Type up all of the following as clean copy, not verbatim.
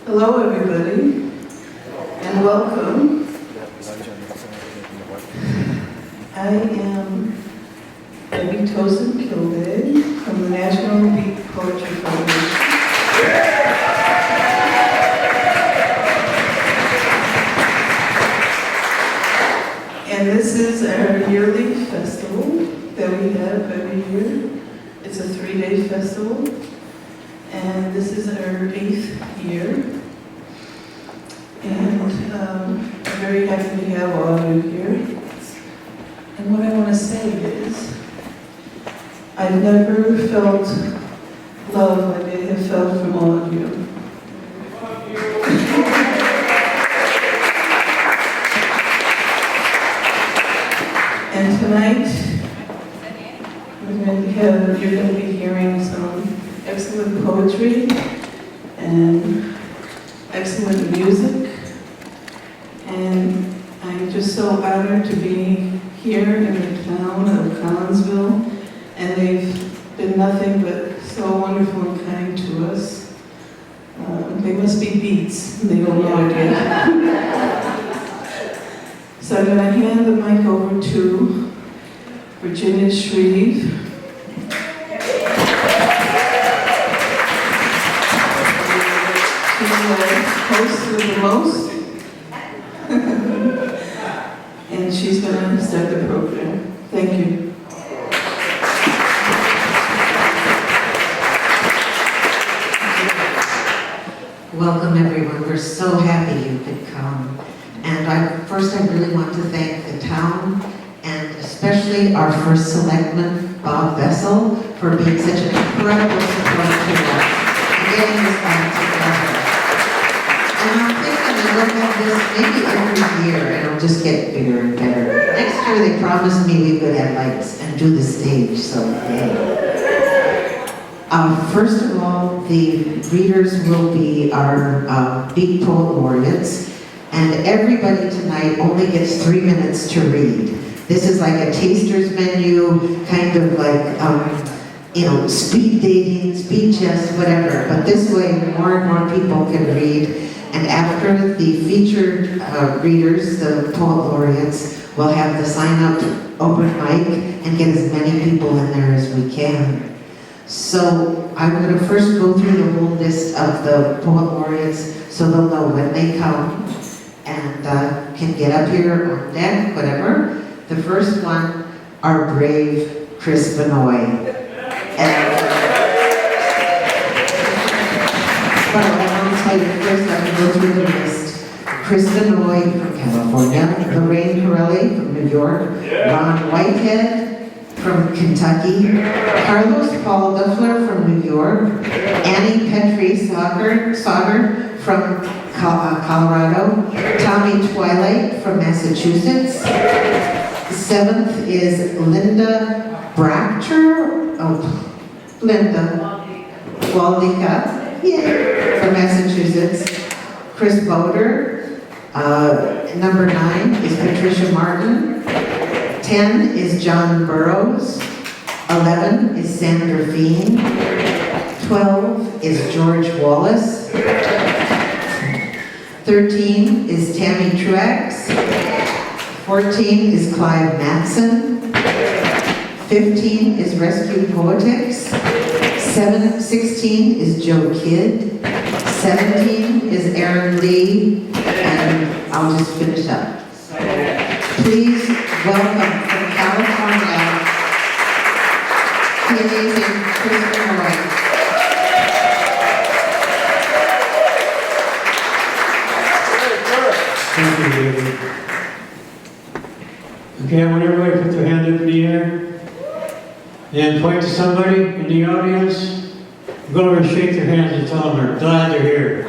Hello, everybody, and welcome. I am Tosun Kilday from the National Beat Poetry Foundation. And this is our yearly festival that we have every year. It's a 3-day festival, and this is our 8th year. And I'm very happy to have all of you here. And what I want to say is, I've never felt love like I have felt from all of you. And tonight, you're going to be hearing some excellent poetry and excellent music. And I'm just so honored to be here in the town of Collinsville. And they've been nothing but so wonderful and kind to us. They must be beats. They don't know it yet. So I'm going to hand the mic over to Virginia Shreve. She's the host of the most. And she's going to start the program. Thank you. Welcome, everyone. We're so happy you could come. And first, I really want to thank the town, and especially our first selectman, Bob Vessel, for being such an incredible support to us and getting this back together. And I'm thinking I look at this maybe every year, and it'll just get bigger and better. Next year, they promised me we would have lights and do the stage, so yay. First of all, the readers will be our Beat Poet Laureates, and everybody tonight only gets 3 minutes to read. This is like a taster's menu, kind of like, speed dating, speed chess, whatever. But this way, more and more people can read. And after the featured readers, the Poet Laureates, will have the sign-up open mic and get as many people in there as we can. So I'm going to first go through the whole list of the Poet Laureates so they'll know when they come and can get up here on deck, whatever. The first one, our brave Chris Vannoy. But I want to tell you first, I'm going to go through the list. Chris Vannoy from California, Lorraine Currelley from New York, Whitehead from Kentucky, Carlos Paul Duffler from New York, Petrie Sauter from Colorado, Tammi Truax from Massachusetts. The 7th is Linda Bratcher, Wlodyka, from Massachusetts. Chris Bodor. Number 9 is Patricia Martin. 10 is John Burroughs. 11 is Sandra Feen. 12 is George Wallace. 13 is Tammi Truax. 14 is Clive Matson. 15 is Rescue Poetix. 16 is Joe Kidd. 17 is Erine Leigh. And I'll just finish up. Please welcome from California, the amazing Chris Conroy. Thank you, David. Okay, I want everybody to put their hand up in the air and point to somebody in the audience. Go over and shake their hands and tell them they're glad they're here.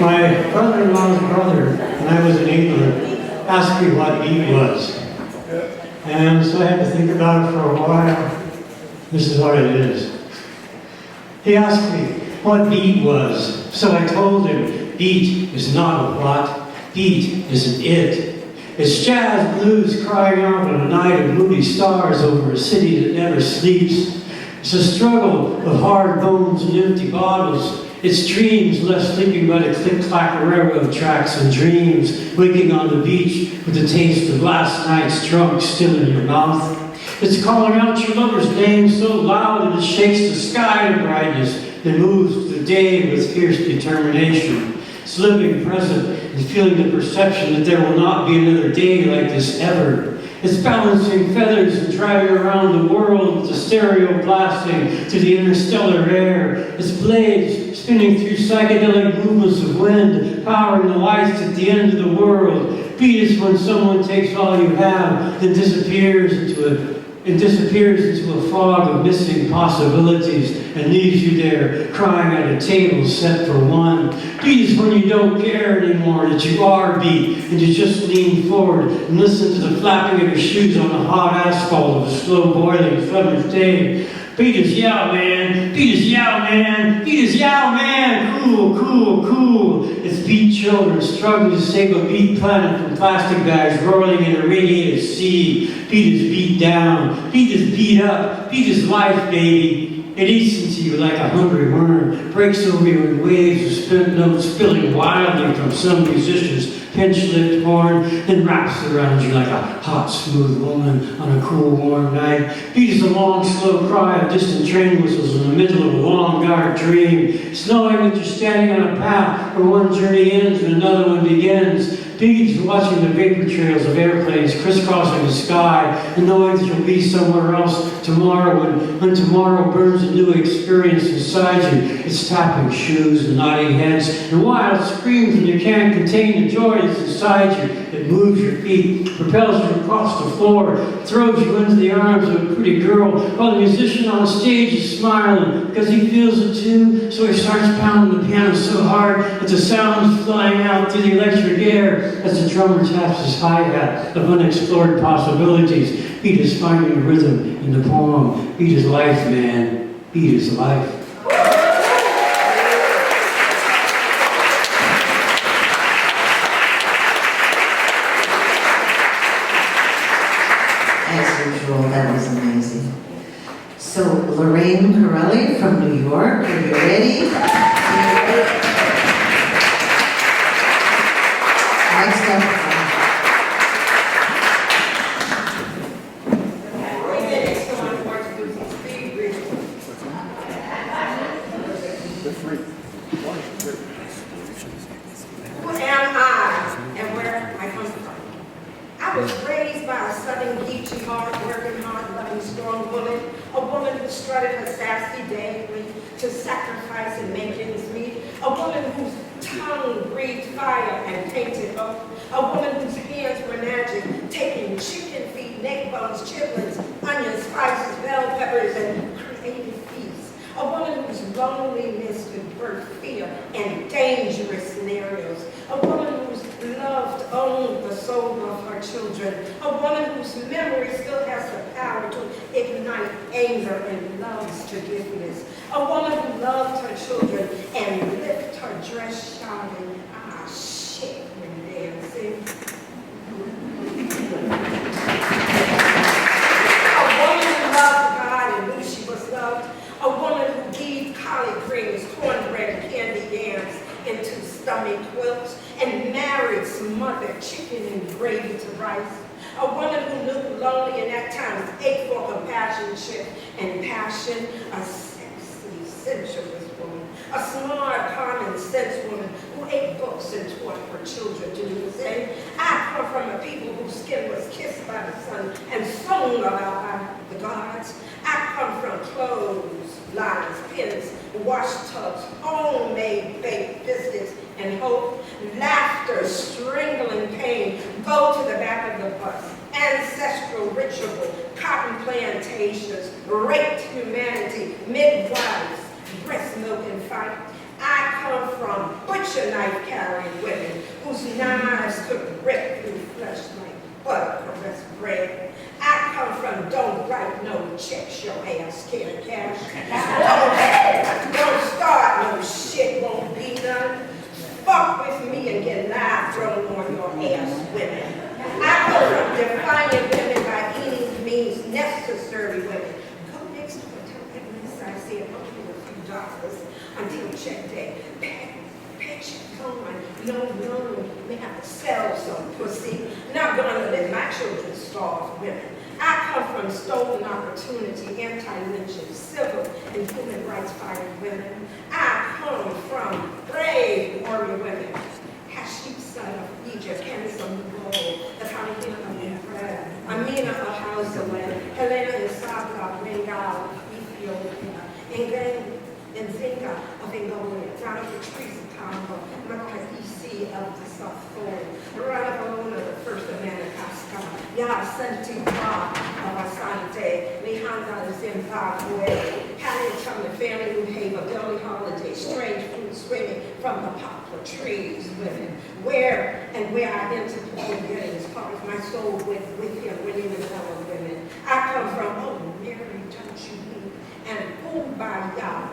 My brother-in-law's brother, when I was in England, asked me what E was. And so I had to think about it for a while. This is what it is. He asked me what beat was, so I told him beat is not a what, beat is an it. It's jazz blues crying out on a night of movie stars over a city that never sleeps. It's a struggle of hard bones and empty bottles. It's dreams left sleeping by the click-clack railroad tracks and dreams waking on the beach with the taste of last night's drunk still in your mouth. It's calling out your lover's name so loud that it shakes the sky to brightness that moves the day with fierce determination. It's living present and feeling the perception that there will not be another day like this ever. It's balancing feathers and driving around the world with the stereo blasting through the interstellar air. It's blades spinning through psychedelic movements of wind, powering the lights at the end of the world. Beat is when someone takes all you have, then disappears into a fog of missing possibilities and leaves you there crying at a table set for one. Beat is when you don't care anymore that you are beat and you just lean forward and listen to the flapping of your shoes on the hot asphalt of a slow boiling summer's day. Beat is yow, man. Beat is yow, man. Beat is yow, man. Cool, cool, cool. It's beat children struggling to save a beat planet from plastic bags rolling in a radiated sea. Beat is beat down. Beat is beat up. Beat is life, baby. It eats into you like a hungry worm, breaks over you in waves of spent notes spilling wildly from some musician's pinch-lipped horn, then wraps around you like a hot, smooth woman on a cool, warm night. Beat is a long, slow cry of distant train whistles in the middle of a long, dark dream. It's knowing that you're standing on a path where one journey ends and another one begins. Beat is watching the vapor trails of airplanes crisscrossing the sky and knowing that you'll be somewhere else tomorrow when tomorrow burns a new experience inside you. It's tapping shoes and nodding heads and wild screams when you can't contain the joy that's inside you. It moves your feet, propels you across the floor, throws you into the arms of a pretty girl while the musician on stage is smiling because he feels it too. So he starts pounding the piano so hard that the sound's flying out through the electric air as the drummer taps his hi-hat of unexplored possibilities. Beat is finding a rhythm in the poem. Beat is life, man. Beat is life. As usual, that was amazing. So, Lorraine Currelley from New York, are you ready? Next up. Who am I and where I come from? I was raised by a Southern geeky, hard-working, hard-loving, strong woman, a woman who strutted her sassy daily to sacrifice and make ends meet, a woman whose tongue breathed fire and painted hope, a woman whose hands were magic, taking chicken feet, neck bones, chitlins, onions, spices, bell peppers, and creative feasts, a woman whose loneliness could birth fear and dangerous scenarios, a woman whose love owned the soul of her children, a woman whose memory still has the power to ignite anger and loves forgiveness, a woman who loved her children and lift her dress shouting, ah, shit, when dancing. A woman who loved God and knew she was loved, a woman who gave collard greens, cornbread, and candy yams into stomach quilts and married smothered chicken and gravy to rice. A woman who knew lonely and at times ached for companionship and passion. A sexy, sensuous woman. A smart, common sense woman who ate books and taught her children to do the same. I come from a people whose skin was kissed by the sun and sung about by the gods. I come from clothes, lines, pens, wash tubs, homemade baked biscuits, and hope, laughter, strangling pain, go to the back of the bus, ancestral ritual, cotton plantations, raped humanity, midwives, breast milk and fight. I come from butcher knife carrying women whose knives could rip through flesh like butter caressed bread. I come from don't write no checks your ass can't cash. Don't start no shit, won't be done. Fuck with me and get live thrown on your ass women. I come from defining women by any means necessary women. Go next door, tell that miss I said, I'll give you a few dollars until check day. Paycheck gone. No, we have to sell some pussy. Not gonna let my children starve women. I come from stolen opportunity, anti-lynching, civil and human rights fighting women. I come from brave warrior women. Hashib son of Egypt, handsome gold, the Caribbean of bread. Amina of House of Land, Helena and Sabra, Bengal, Ethiopia, and Zinga of Angola, down of the trees of Congo, Makadisi of the South Pole, Ranabona, the first of Madagascar, Yah Santi Ba of Asante, Lehanda of Zimbabwe, Hattie from the family who have a belly holiday, strange food swinging from the poplar trees, women. Where I enter the beginning is part of my soul with him, William and fellow women. I come from, oh, Mary, don't you weep, and Kumbaya,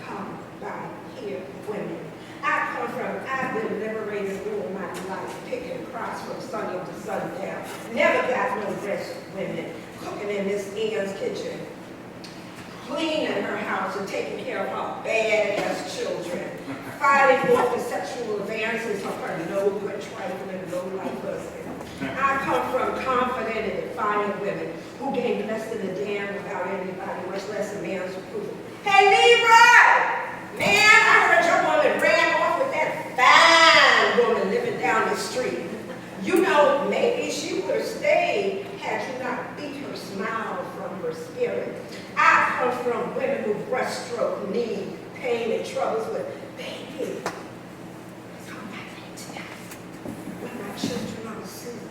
come by here, women. I come from, I've been liberated all my life, picking crops from sun to sundown. Never got no rest, women. Cooking in Miss Ann's kitchen. Cleaning her house and taking care of her bad-ass children. Fighting off the sexual advances of her no-good, trifling, low-life husband. I come from confident and defiant women who gain less than a damn without anybody, much less a man's approval. Hey, Leroy! Man, I heard your woman ran off with that fine woman living down the street. You know, maybe she would have stayed had you not beat her smile from her spirit. I come from women who breaststroke, need, pain, and troubles with, baby, come back here tonight. When my children are asleep,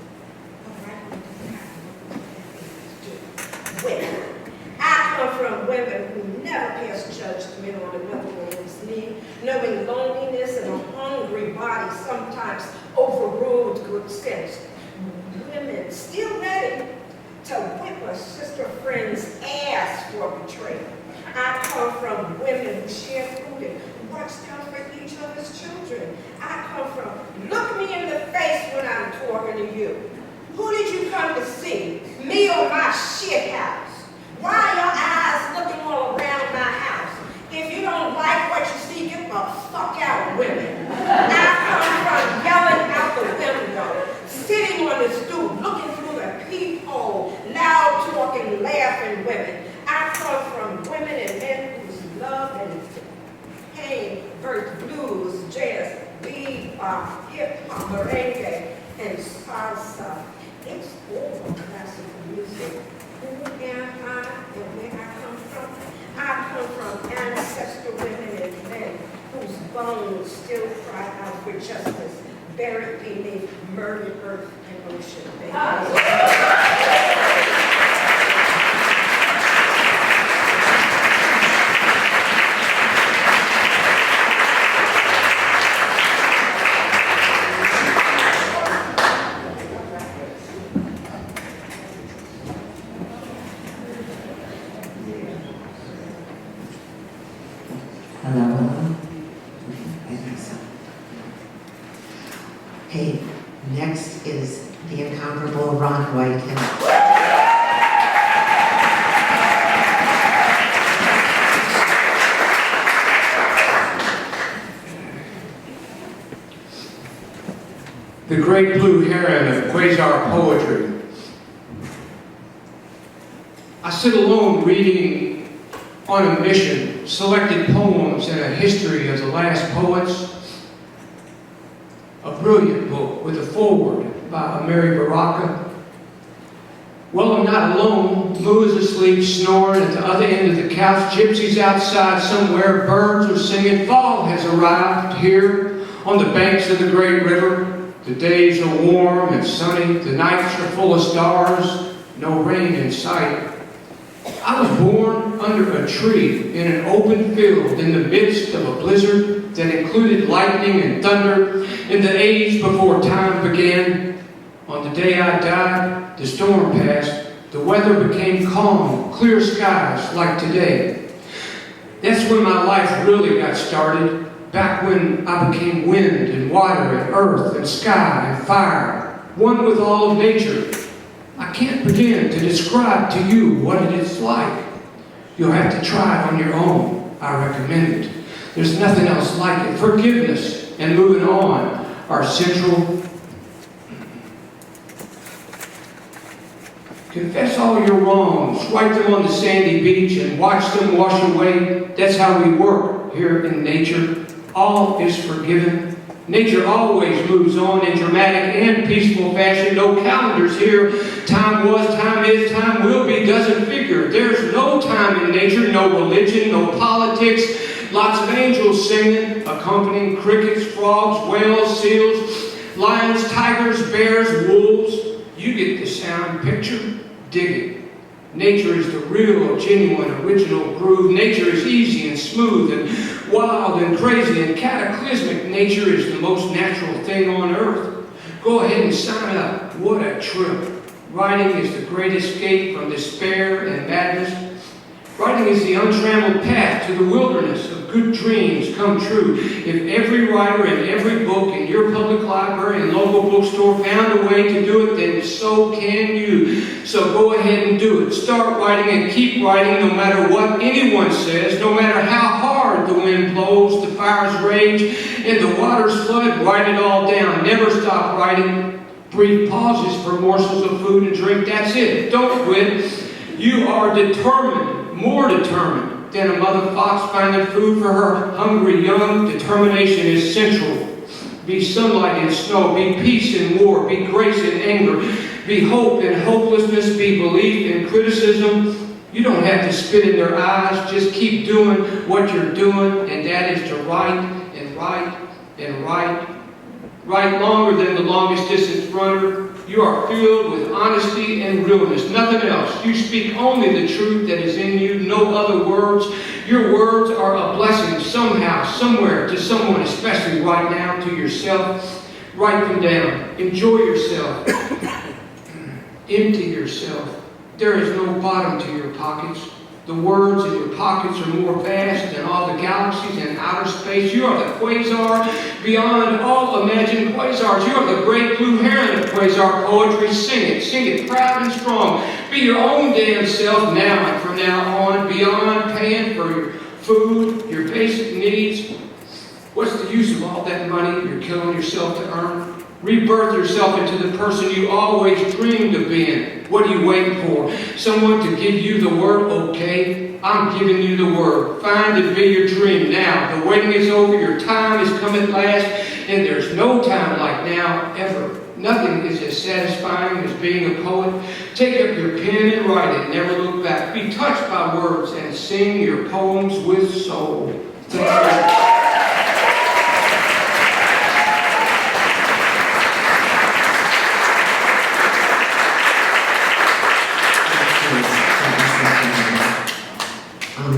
women. I come from women who never pass judgment on another woman's need, knowing loneliness and a hungry body sometimes overruled good sense. Women still ready to whip a sister friend's ass for betrayal. I come from women who share food and watch out for each other's children. I come from, look me in the face when I'm talking to you. Who did you come to see? Me or my shit house? Why are your eyes looking all around my house? If you don't like what you see, get the fuck out, women. I come from yelling out the window, sitting on the stoop, looking through the peephole, loud talking, laughing women. I come from women and men whose love and pain birth blues, jazz, bebop, hip-hop, merengue, and salsa. It's all classical music. Who am I and where I come from? I come from ancestral women and men whose bones still cry out for justice, buried beneath murdered earth and ocean. Hello. I think so. Okay, next is the incomparable Ron Whitehead. The great blue heron of quasar poetry. I sit alone reading on a mission, selected poems and a history of the last poets. A brilliant book with a foreword by Mary Vacca. Well, I'm not alone. Moo is asleep, snoring at the other end of the couch. Gypsies outside somewhere. Birds are singing. Fall has arrived here on the banks of the great river. The days are warm and sunny. The nights are full of stars. No rain in sight. I was born under a tree in an open field in the midst of a blizzard that included lightning and thunder in the age before time began. On the day I died, the storm passed, The weather became calm, clear skies like today. That's when my life really got started, back when I became wind and water and earth and sky and fire, one with all of nature. I can't begin to describe to you what it is like. You'll have to try it on your own. I recommend it. There's nothing else like it. Forgiveness and moving on are central. Confess all your wrongs, write them on the sandy beach, and watch them wash away. That's how we work here in nature. All is forgiven. Nature always moves on in dramatic and peaceful fashion. No calendars here. Time was, time is, time will be doesn't figure. There's no time in nature, no religion, no politics. Lots of angels singing, accompanying crickets, frogs, whales, seals, lions, tigers, bears, wolves. You get the sound picture. Dig it. Nature is the real, genuine, original groove. Nature is easy and smooth and wild and crazy and cataclysmic. Nature is the most natural thing on earth. Go ahead and sign up. What a trip. Writing is the great escape from despair and madness. Writing is the untrammeled path to the wilderness of good dreams come true. If every writer and every book in your public library and local bookstore found a way to do it, then so can you. So go ahead and do it. Start writing and keep writing no matter what anyone says, no matter how hard the wind blows, the fires rage, and the waters flood. Write it all down. Never stop writing. Brief pauses for morsels of food and drink. That's it. Don't quit. You are determined, more determined than a mother fox finding food for her hungry young. Determination is central. Be sunlight and snow, be peace and war, be grace and anger, be hope and hopelessness, be belief and criticism. You don't have to spit in their eyes, just keep doing what you're doing, and that is to write and write and write. Write longer than the longest distance runner. You are filled with honesty and realness, nothing else. You speak only the truth that is in you, no other words. Your words are a blessing somehow, somewhere, to someone, especially right now, to yourself. Write them down. Enjoy yourself. Empty yourself. There is no bottom to your pockets. The words in your pockets are more vast than all the galaxies in outer space. You are the quasar beyond all imagined quasars. You are the great blue heron of quasar poetry. Sing it proud and strong. Be your own damn self now and from now on, beyond paying for your food, your basic needs. What's the use of all that money you're killing yourself to earn? Rebirth yourself into the person you always dreamed of being. What are you waiting for? Someone to give you the word? Okay, I'm giving you the word. Find and be your dream now. The waiting is over. Your time has come at last. And there's no time like now, ever. Nothing is as satisfying as being a poet. Take up your pen and write it. Never look back. Be touched by words and sing your poems with soul. Thank you.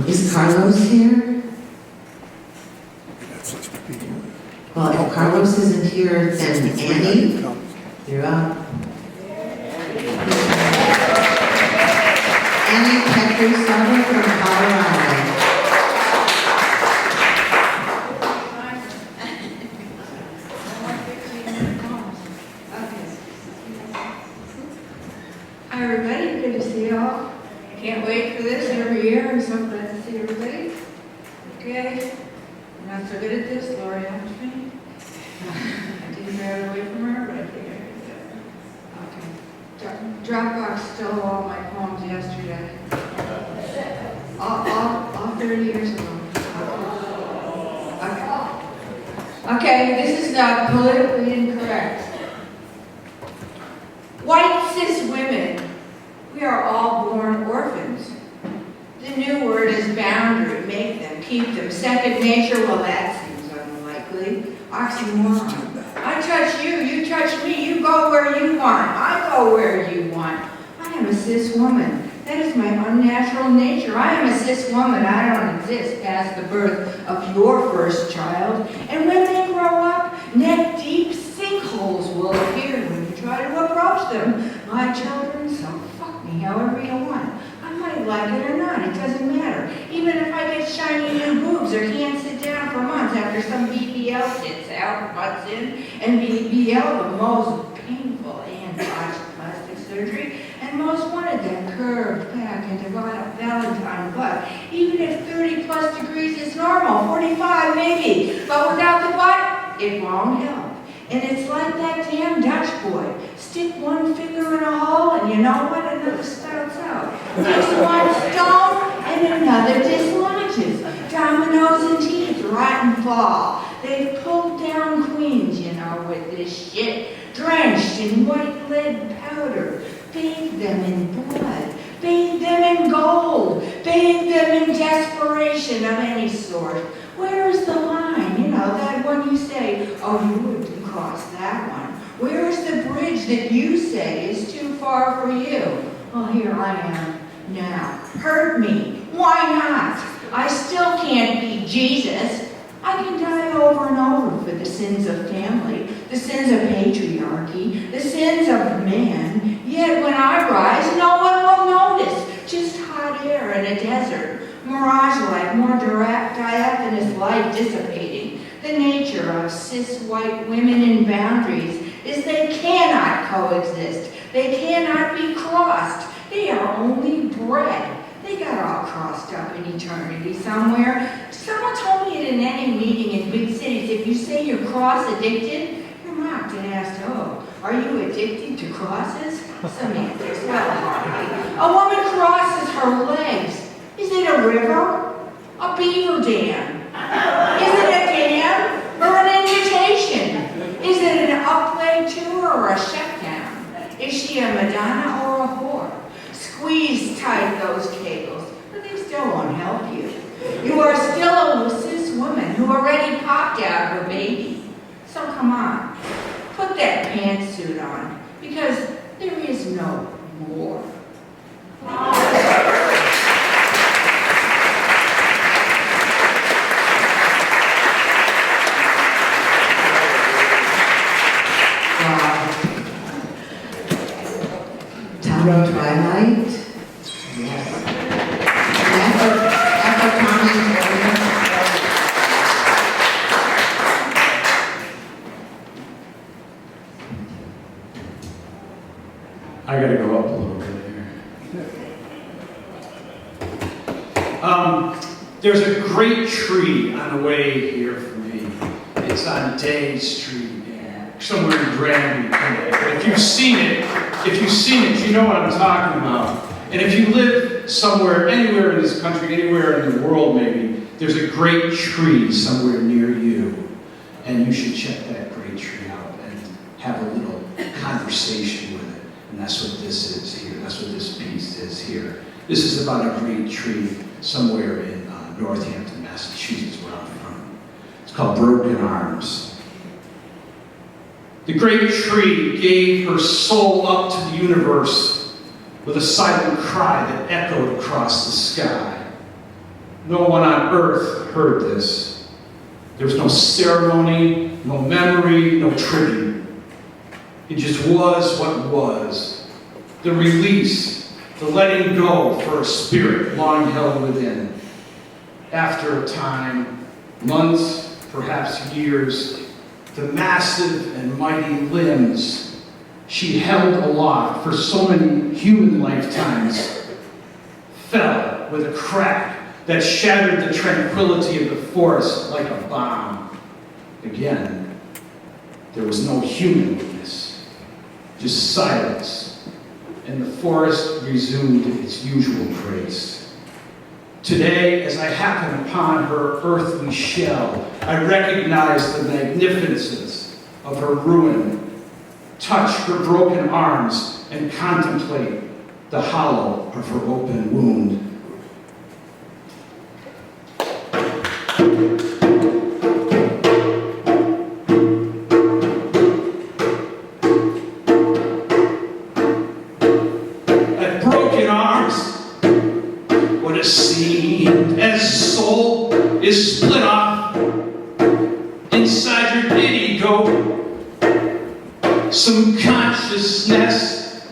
Is Carlos here? Well, if Carlos isn't here, then Annie, you're up. Annie Petrie Sauter from Colorado. Hi everybody, good to see you all. Can't wait for this every year. I'm so glad to see everybody. Okay, I'm not so good at this. Lori helped me. I didn't grab it away from her, but I think I did. Okay. Dropbox stole all my poems yesterday. All 30 years ago. Okay, this is not politically incorrect. White cis women, we are all born orphans. The new word is boundary. Make them, keep them. Second nature, well that seems unlikely. Oxymoron. I touch you, you touch me, you go where you want, I go where you want. I am a cis woman. That is my unnatural nature. I am a cis woman. I don't exist past the birth of your first child. And when they grow up, neck-deep sinkholes will appear when you try to approach them. My children, so fuck me however you want. I might like it or not, it doesn't matter. Even if I get shiny new boobs or can't sit down for months after some BBL sits out, butts in, and BBL, the most painful and botched plastic surgery, and most wanted that curved back and Valentine butt. Even if 30 plus degrees is normal, 45 maybe, but without the butt, it won't help. And it's like that damn Dutch boy. Stick one finger in a hole and you know what? Another spouts out. Takes one stone and another dislodges. Dominoes and teeth rot and fall. They've pulled down queens, you know, with this shit. Drenched in white lead powder. Bathed them in blood. Bathed them in gold. Bathed them in desperation of any sort. Where is the line? You know, that one you say, oh, you wouldn't cross that one. Where is the bridge that you say is too far for you? Well, here I am now. Hurt me. Why not? I still can't be Jesus. I can die over and over for the sins of family, the sins of patriarchy, the sins of man. Yet when I rise, no one will notice. Just hot air in a desert. Mirage-like, more direct, diaphanous light dissipating. The nature of cis white women in boundaries is they cannot coexist. They cannot be crossed. They are only bred. They got all crossed up in eternity somewhere. Someone told me it in any meeting in big cities. If you say you're cross-addicted, you're mocked and asked, oh, are you addicted to crosses? Some answers, well, hardly. A woman crosses her legs. Is it a river? A beaver dam? Is it a dam or an invitation? Is it an up-leg tour or a shutdown? Is she a Madonna or a whore? Squeeze tight those cables, but they still won't help you. You are still a cis woman who already popped out her baby. So come on, put that pantsuit on, because there is no war. Twilite. Yes. After Tommy. I gotta go up a little bit here. There's a great tree on the way here for me. It's on Day Street, somewhere in Granby, Connecticut. If you've seen it, you know what I'm talking about. And if you live somewhere, anywhere in this country, anywhere in the world maybe, there's a great tree somewhere near you. And you should check that great tree out and have a little conversation with it. And that's what this is here. That's what this piece is here. This is about a great tree somewhere in Northampton, Massachusetts, where I'm from. It's called Broken Arms. The great tree gave her soul up to the universe with a silent cry that echoed across the sky. No one on earth heard this. There was no ceremony, no memory, no tribute. It just was what was. The release, the letting go for a spirit long held within. After a time, months, perhaps years, the massive and mighty limbs she held aloft for so many human lifetimes fell with a crack that shattered the tranquility of the forest like a bomb. Again, there was no human witness, just silence, and the forest resumed its usual grace. Today, as I happen upon her earthly shell, I recognize the magnificence of her ruin, touch her broken arms, and contemplate the hollow of her open wound. At broken arms, what is seen as soul is split off inside your ego. Some consciousness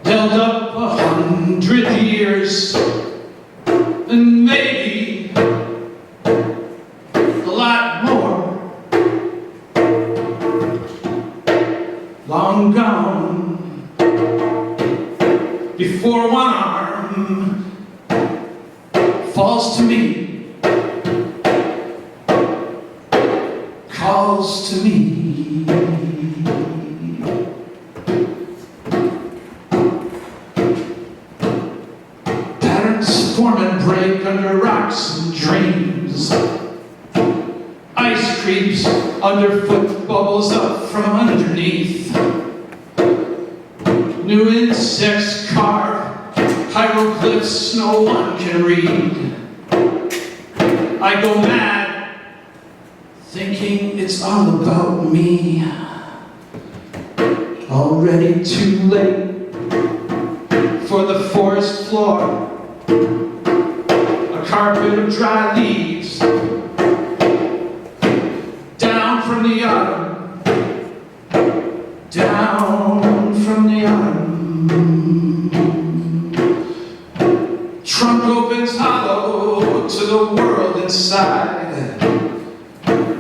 held up 100 years, and maybe a lot more. Long gone, before one arm falls to me, calls to me. Patterns form and break under rocks and dreams. Ice creeps underfoot, bubbles up from underneath. New insects carve hieroglyphs no one can read. I go mad, thinking it's all about me. Already too late for the forest floor. A carpet of dry leaves, down from the autumn, down from the autumn. Trunk opens hollow to the world inside.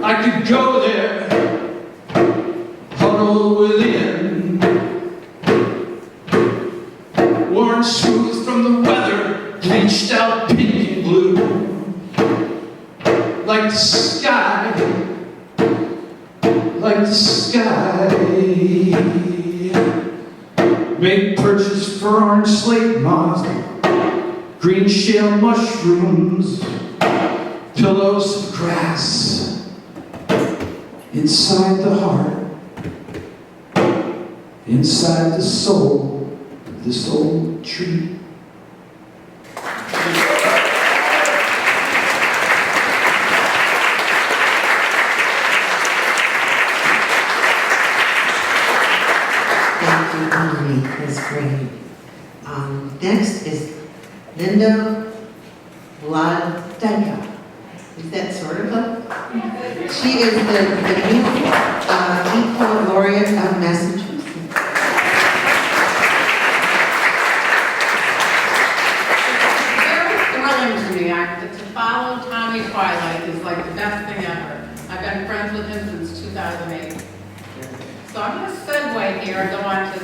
I could go there, huddle within, worn smooth from the weather, bleached out pink and blue, like the sky, like the sky. Make purchase for orange slate moss, green shale mushrooms, pillows of grass, inside the heart, inside the soul of this old tree. Thank you, Henri. That's great. Next is Linda Wlodyka. Is that sort of a? She is the new Geek Poet Laureate of Massachusetts. Very thrilling to me. To follow Tommy Twilite is like the best thing ever. I've been friends with him since 2008. So I'm going to segue here and go on to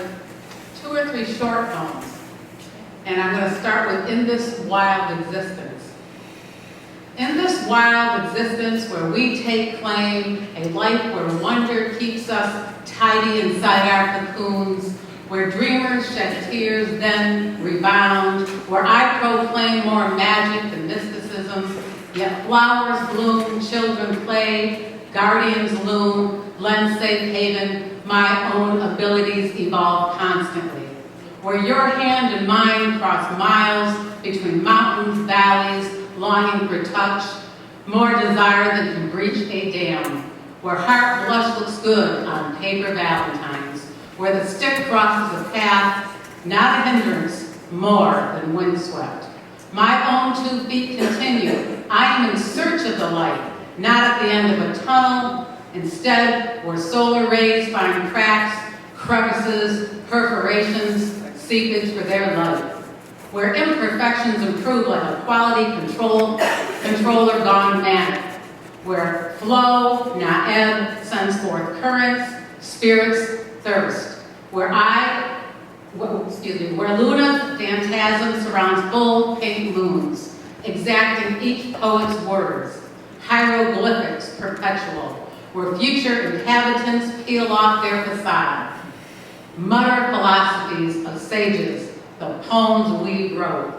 2 or 3 short poems. And I'm going to start with In This Wild Existence. In this wild existence where we take claim, a life where wonder keeps us tidy inside our cocoons, where dreamers shed tears then rebound, where I proclaim more magic than mysticism, yet flowers bloom, children play, guardians loom, lend safe haven, my own abilities evolve constantly. Where your hand and mine cross miles between mountains, valleys, longing for touch, more desire than can breach a dam, where heart blush looks good on paper valentines, where the stick crosses a path, not a hindrance, more than windswept. My own 2 feet continue. I am in search of the light, not at the end of a tunnel, instead where solar rays find cracks, crevices, perforations, seepage for their light, where imperfections improve like a quality controller gone manic, where flow, not ebb, sends forth currents, spirits thirst, where Luna's phantasm surrounds full pink moons, exacting each poet's words, hieroglyphics perpetual, where future inhabitants peel off their facade, mutter philosophies of sages, the poems we wrote.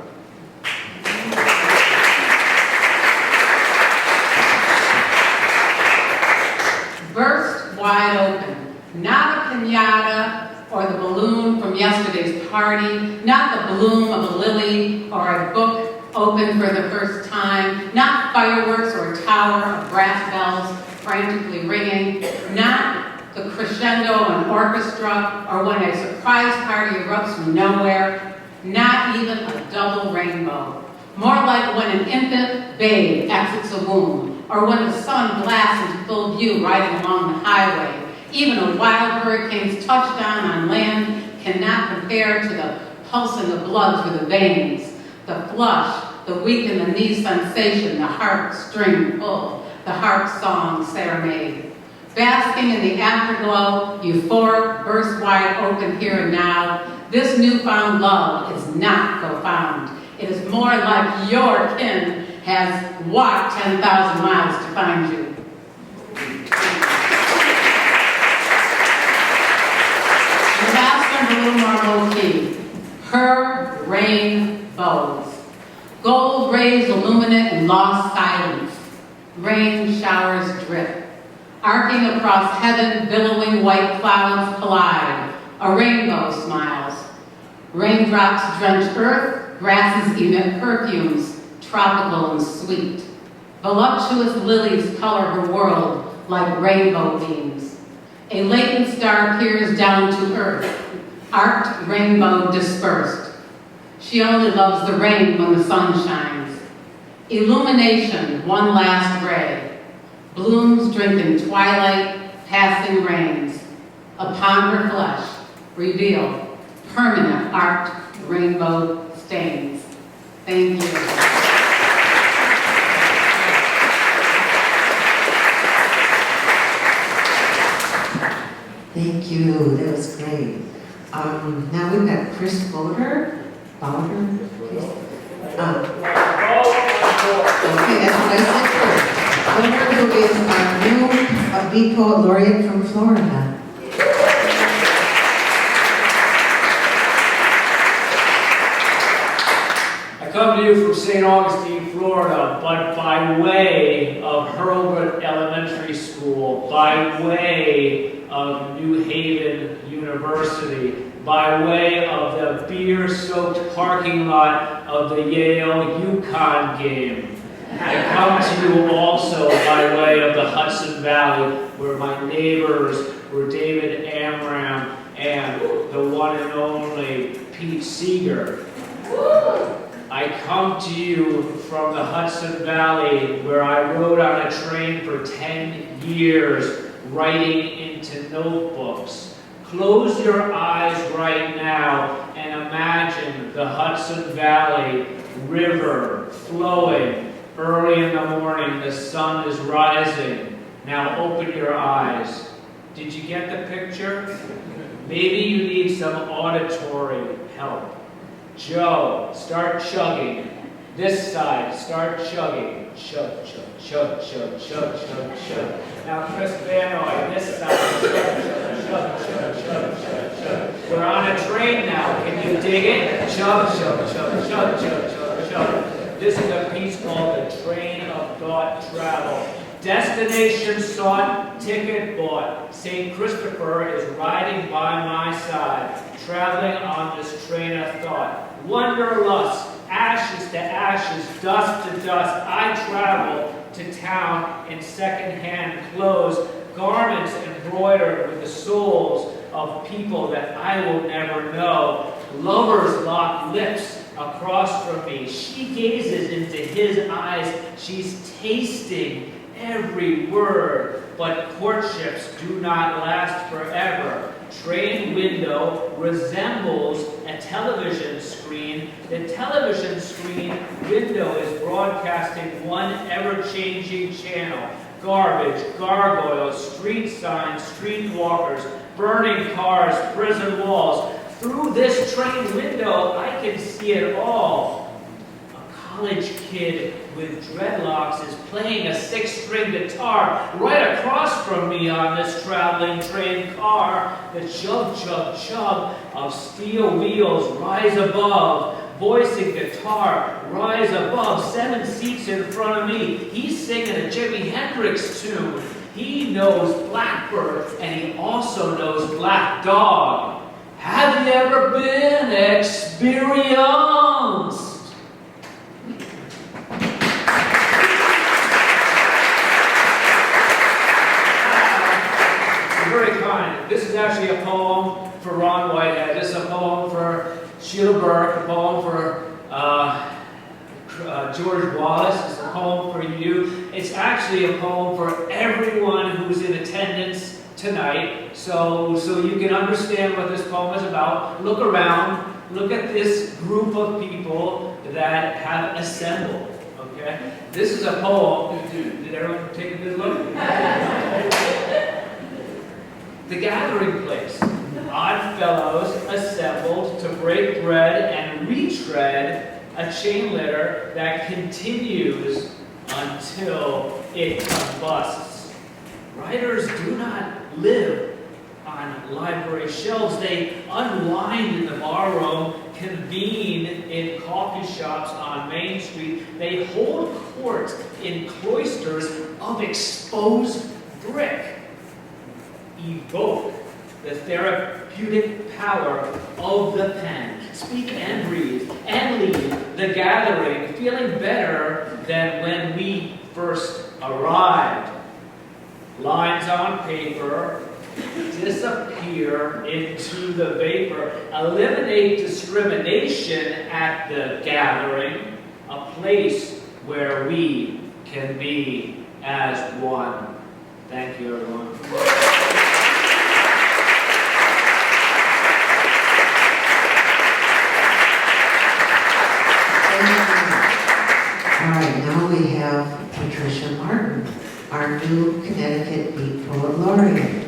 Burst wide open, not a piñata or the balloon from yesterday's party, not the bloom of a lily or a book open for the first time, not fireworks or a tower of brass bells frantically ringing, not the crescendo of an orchestra, or when a surprise party erupts from nowhere, not even a double rainbow. More like when an infant babe exits a womb, or when the sun blasts into full view riding along the highway. Even a wild hurricane's touchdown on land cannot compare to the pulsing of blood through the veins, the flush, the weak in the knee sensation, the heart string pull, the heart song serenade. Basking in the afterglow, euphoric, burst wide open here and now, this newfound love is not profound. It is more like your kin has walked 10,000 miles to find you. The last one's a little more low-key. Her rainbows. Gold rays illuminate in lost silence. Rain showers drip. Arcing across heaven, billowing white clouds collide. A rainbow smiles. Raindrops drench earth, grasses emit perfumes, tropical and sweet. Voluptuous lilies color her world like rainbow beams. A latent star peers down to earth, arced rainbow dispersed. She only loves the rain when the sun shines. Illumination, one last ray. Blooms drinking twilight, passing rains. Upon her flesh, reveal permanent arced rainbow stains. Thank you. Thank you, that was great. Now we've got Chris Bodor. Bodor? Okay, that's what I said first. Bodor, who is our new Beat Poet Laureate from Florida. I come to you from St. Augustine, Florida, but by way of Hurlburt Elementary School, by way of New Haven University, by way of the beer-soaked parking lot of the Yale-UConn game. I come to you also by way of the Hudson Valley, where my neighbors were David Amram and the one and only Pete Seeger. I come to you from the Hudson Valley, where I rode on a train for 10 years, writing into notebooks. Close your eyes right now and imagine the Hudson Valley River flowing. Early in the morning, the sun is rising. Now open your eyes. Did you get the picture? Maybe you need some auditory help. Joe, start chugging. This side, start chugging. Chug, chug, chug, chug, chug, chug, chug. Now Chris Vannoy, this side, chug, chug, chug, chug, chug, chug. We're on a train now. Can you dig it? Chug, chug, chug, chug, chug, chug, chug. This is a piece called The Train of Thought Travel. Destination sought, ticket bought. St. Christopher is riding by my side, traveling on this train of thought. Wanderlust, ashes to ashes, dust to dust, I travel to town in second-hand clothes, garments embroidered with the souls of people that I will never know. Lovers lock lips across from me. She gazes into his eyes. She's tasting every word, but courtships do not last forever. Train window resembles a television screen. The television screen window is broadcasting one ever-changing channel. Garbage, gargoyles, street signs, streetwalkers, burning cars, prison walls. Through this train window, I can see it all. A college kid with dreadlocks is playing a 6-string guitar right across from me on this traveling train car. The chug, chug, chug of steel wheels rise above. Voice and guitar rise above. 7 seats in front of me. He's singing a Jimi Hendrix tune. He knows Blackbird, and he also knows Black Dog. Have you ever been experienced? Very kind. This is actually a poem for Ron Whitehead. This is a poem for Sheila Burke, a poem for George Wallace. It's a poem for you. It's actually a poem for everyone who's in attendance tonight. So you can understand what this poem is about. Look around. look at this group of people that have assembled, okay? This is a poem. Did everyone take a good look? The gathering place. Odd fellows assembled to break bread and retread a chain letter that continues until it combusts. Writers do not live on library shelves. They unwind in the barroom, convene in coffee shops on Main Street. They hold court in cloisters of exposed brick. Evoke the therapeutic power of the pen. Speak and breathe and leave the gathering feeling better than when we first arrived. Lines on paper disappear into the vapor. Eliminate discrimination at the gathering, a place where we can be as one. Thank you, everyone. All right, now we have Patricia Martin, our new Connecticut Beat Poet Laureate.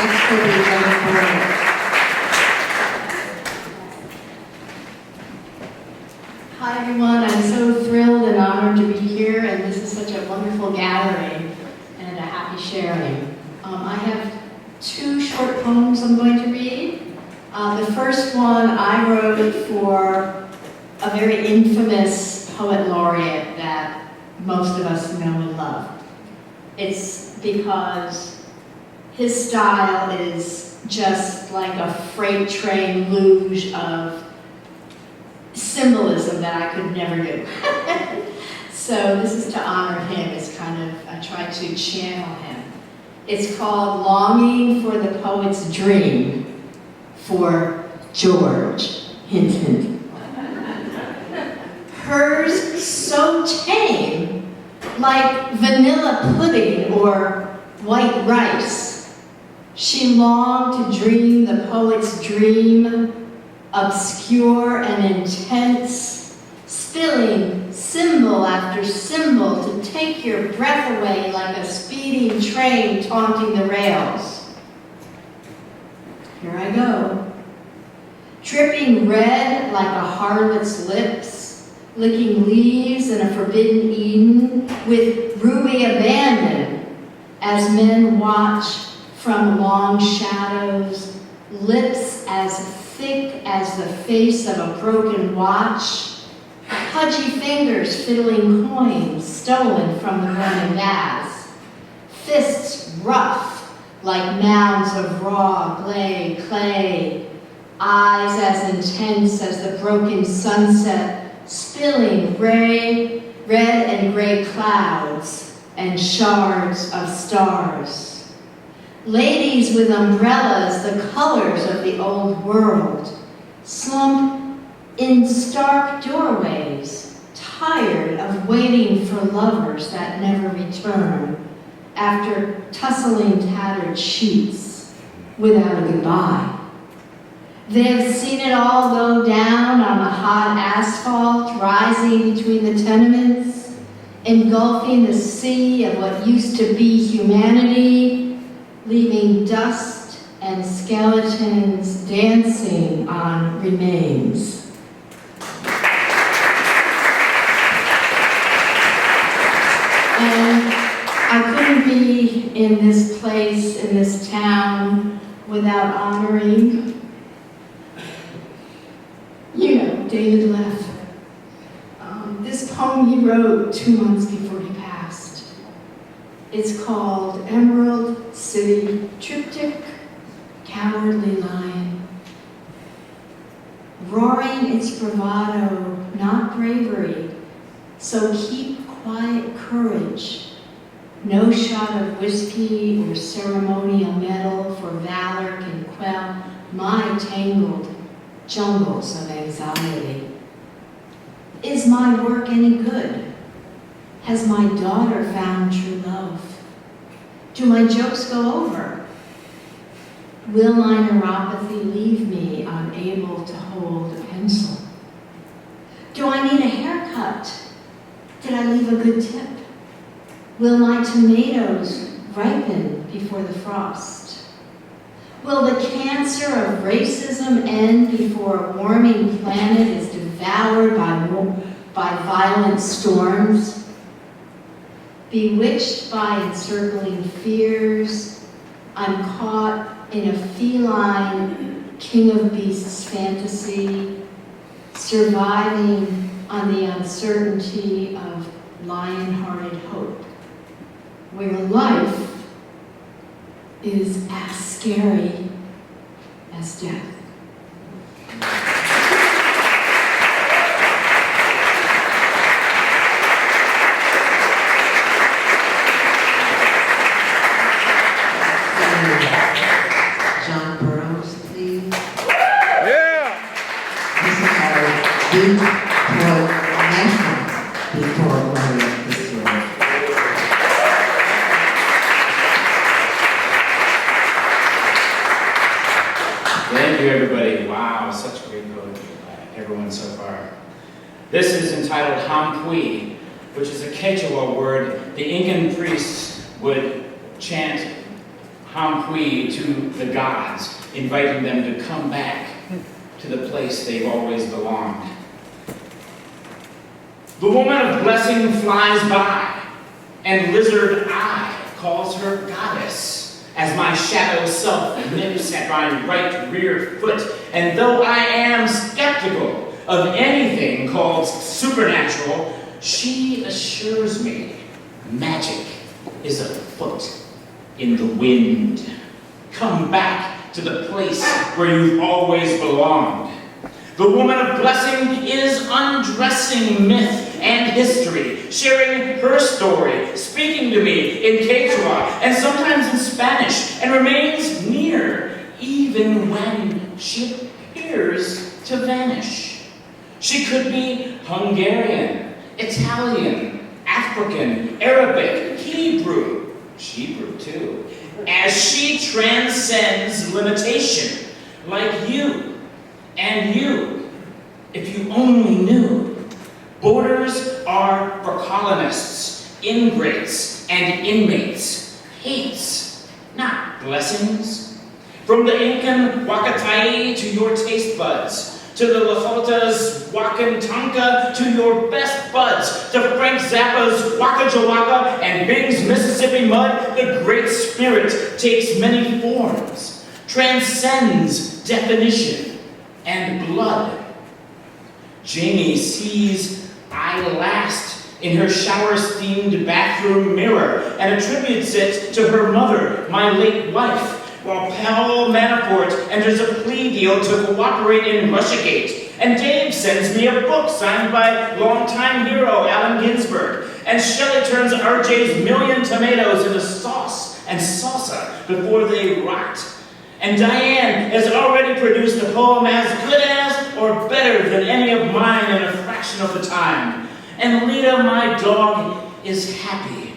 Next will be Jennifer. Hi everyone, I'm so thrilled and honored to be here, and this is such a wonderful gathering and a happy sharing. I have two short poems I'm going to read. The first one I wrote for a very infamous poet laureate that most of us know and love. It's because his style is just like a freight train luge of symbolism that I could never do. So this is to honor him. It's kind of, I tried to channel him. It's called Longing for the Poet's Dream for George. Hint, hint. Hers so tame, like vanilla pudding or white rice. She longed to dream the poet's dream, obscure and intense, spilling symbol after symbol to take your breath away like a speeding train taunting the rails. Here I go. Dripping red like a harlot's lips, licking leaves in a forbidden Eden with ruby abandon as men watch from long shadows, lips as thick as the face of a broken watch, pudgy fingers fiddling coins stolen from the Roman baths, fists rough like mounds of raw clay, eyes as intense as the broken sunset, spilling red and gray clouds and shards of stars. Ladies with umbrellas, the colors of the old world, slump in stark doorways, tired of waiting for lovers that never return, after tussling tattered sheets without a goodbye. They've seen it all go down on the hot asphalt, rising between the tenements, engulfing the sea of what used to be humanity, leaving dust and skeletons dancing on remains. And I couldn't be in this place, in this town, without honoring, David Leff. This poem he wrote 2 months before he passed. It's called Emerald City Triptych, Cowardly Lion. Roaring its bravado, not bravery, so keep quiet courage. No shot of whiskey or ceremonial medal for valor can quell my tangled jungles of anxiety. Is my work any good? Has my daughter found true love? Do my jokes go over? Will my neuropathy leave me unable to hold a pencil? Do I need a haircut? Did I leave a good tip? Will my tomatoes ripen before the frost? Will the cancer of racism end before a warming planet is devoured by violent storms? Bewitched by encircling fears, I'm caught in a feline king of beasts fantasy, surviving on the uncertainty of lion-hearted hope, where life is as scary as death. John Burroughs, please. Yeah! This is our big poet, national big poet laureate this year. Thank you, everybody. Wow, such great poetry by everyone so far. This is entitled Hampui, which is a Quechua word. The Incan priests would chant Hampui to the gods, inviting them to come back to the place they've always belonged. The woman of blessing flies by, and lizard eye calls her goddess, as my shadow self nips at my right rear foot. And though I am skeptical of anything called supernatural, she assures me magic is afoot in the wind. Come back to the place where you've always belonged. The woman of blessing is undressing myth and history, sharing her story, speaking to me in Quechua and sometimes in Spanish, and remains near even when she appears to vanish. She could be Hungarian, Italian, African, Arabic, Hebrew too, as she transcends limitation, like you and you, if you only knew. Borders are for colonists, ingrates, and inmates, hates, not blessings. From the Incan Huacatai to your taste buds, to the Lahota's Wakantanka to your best buds, to Frank Zappa's Waka Jawaka and Bing's Mississippi Mud, the Great Spirit takes many forms, transcends definition and blood. Jamie sees I last in her shower-steamed bathroom mirror and attributes it to her mother, my late wife, while Paul Manafort enters a plea deal to cooperate in Russiagate, and Dave sends me a book signed by longtime hero Allen Ginsberg, and Shelley turns RJ's million tomatoes into sauce and salsa before they rot. And Diane has already produced a poem as good as or better than any of mine in a fraction of the time. And Lita, my dog, is happy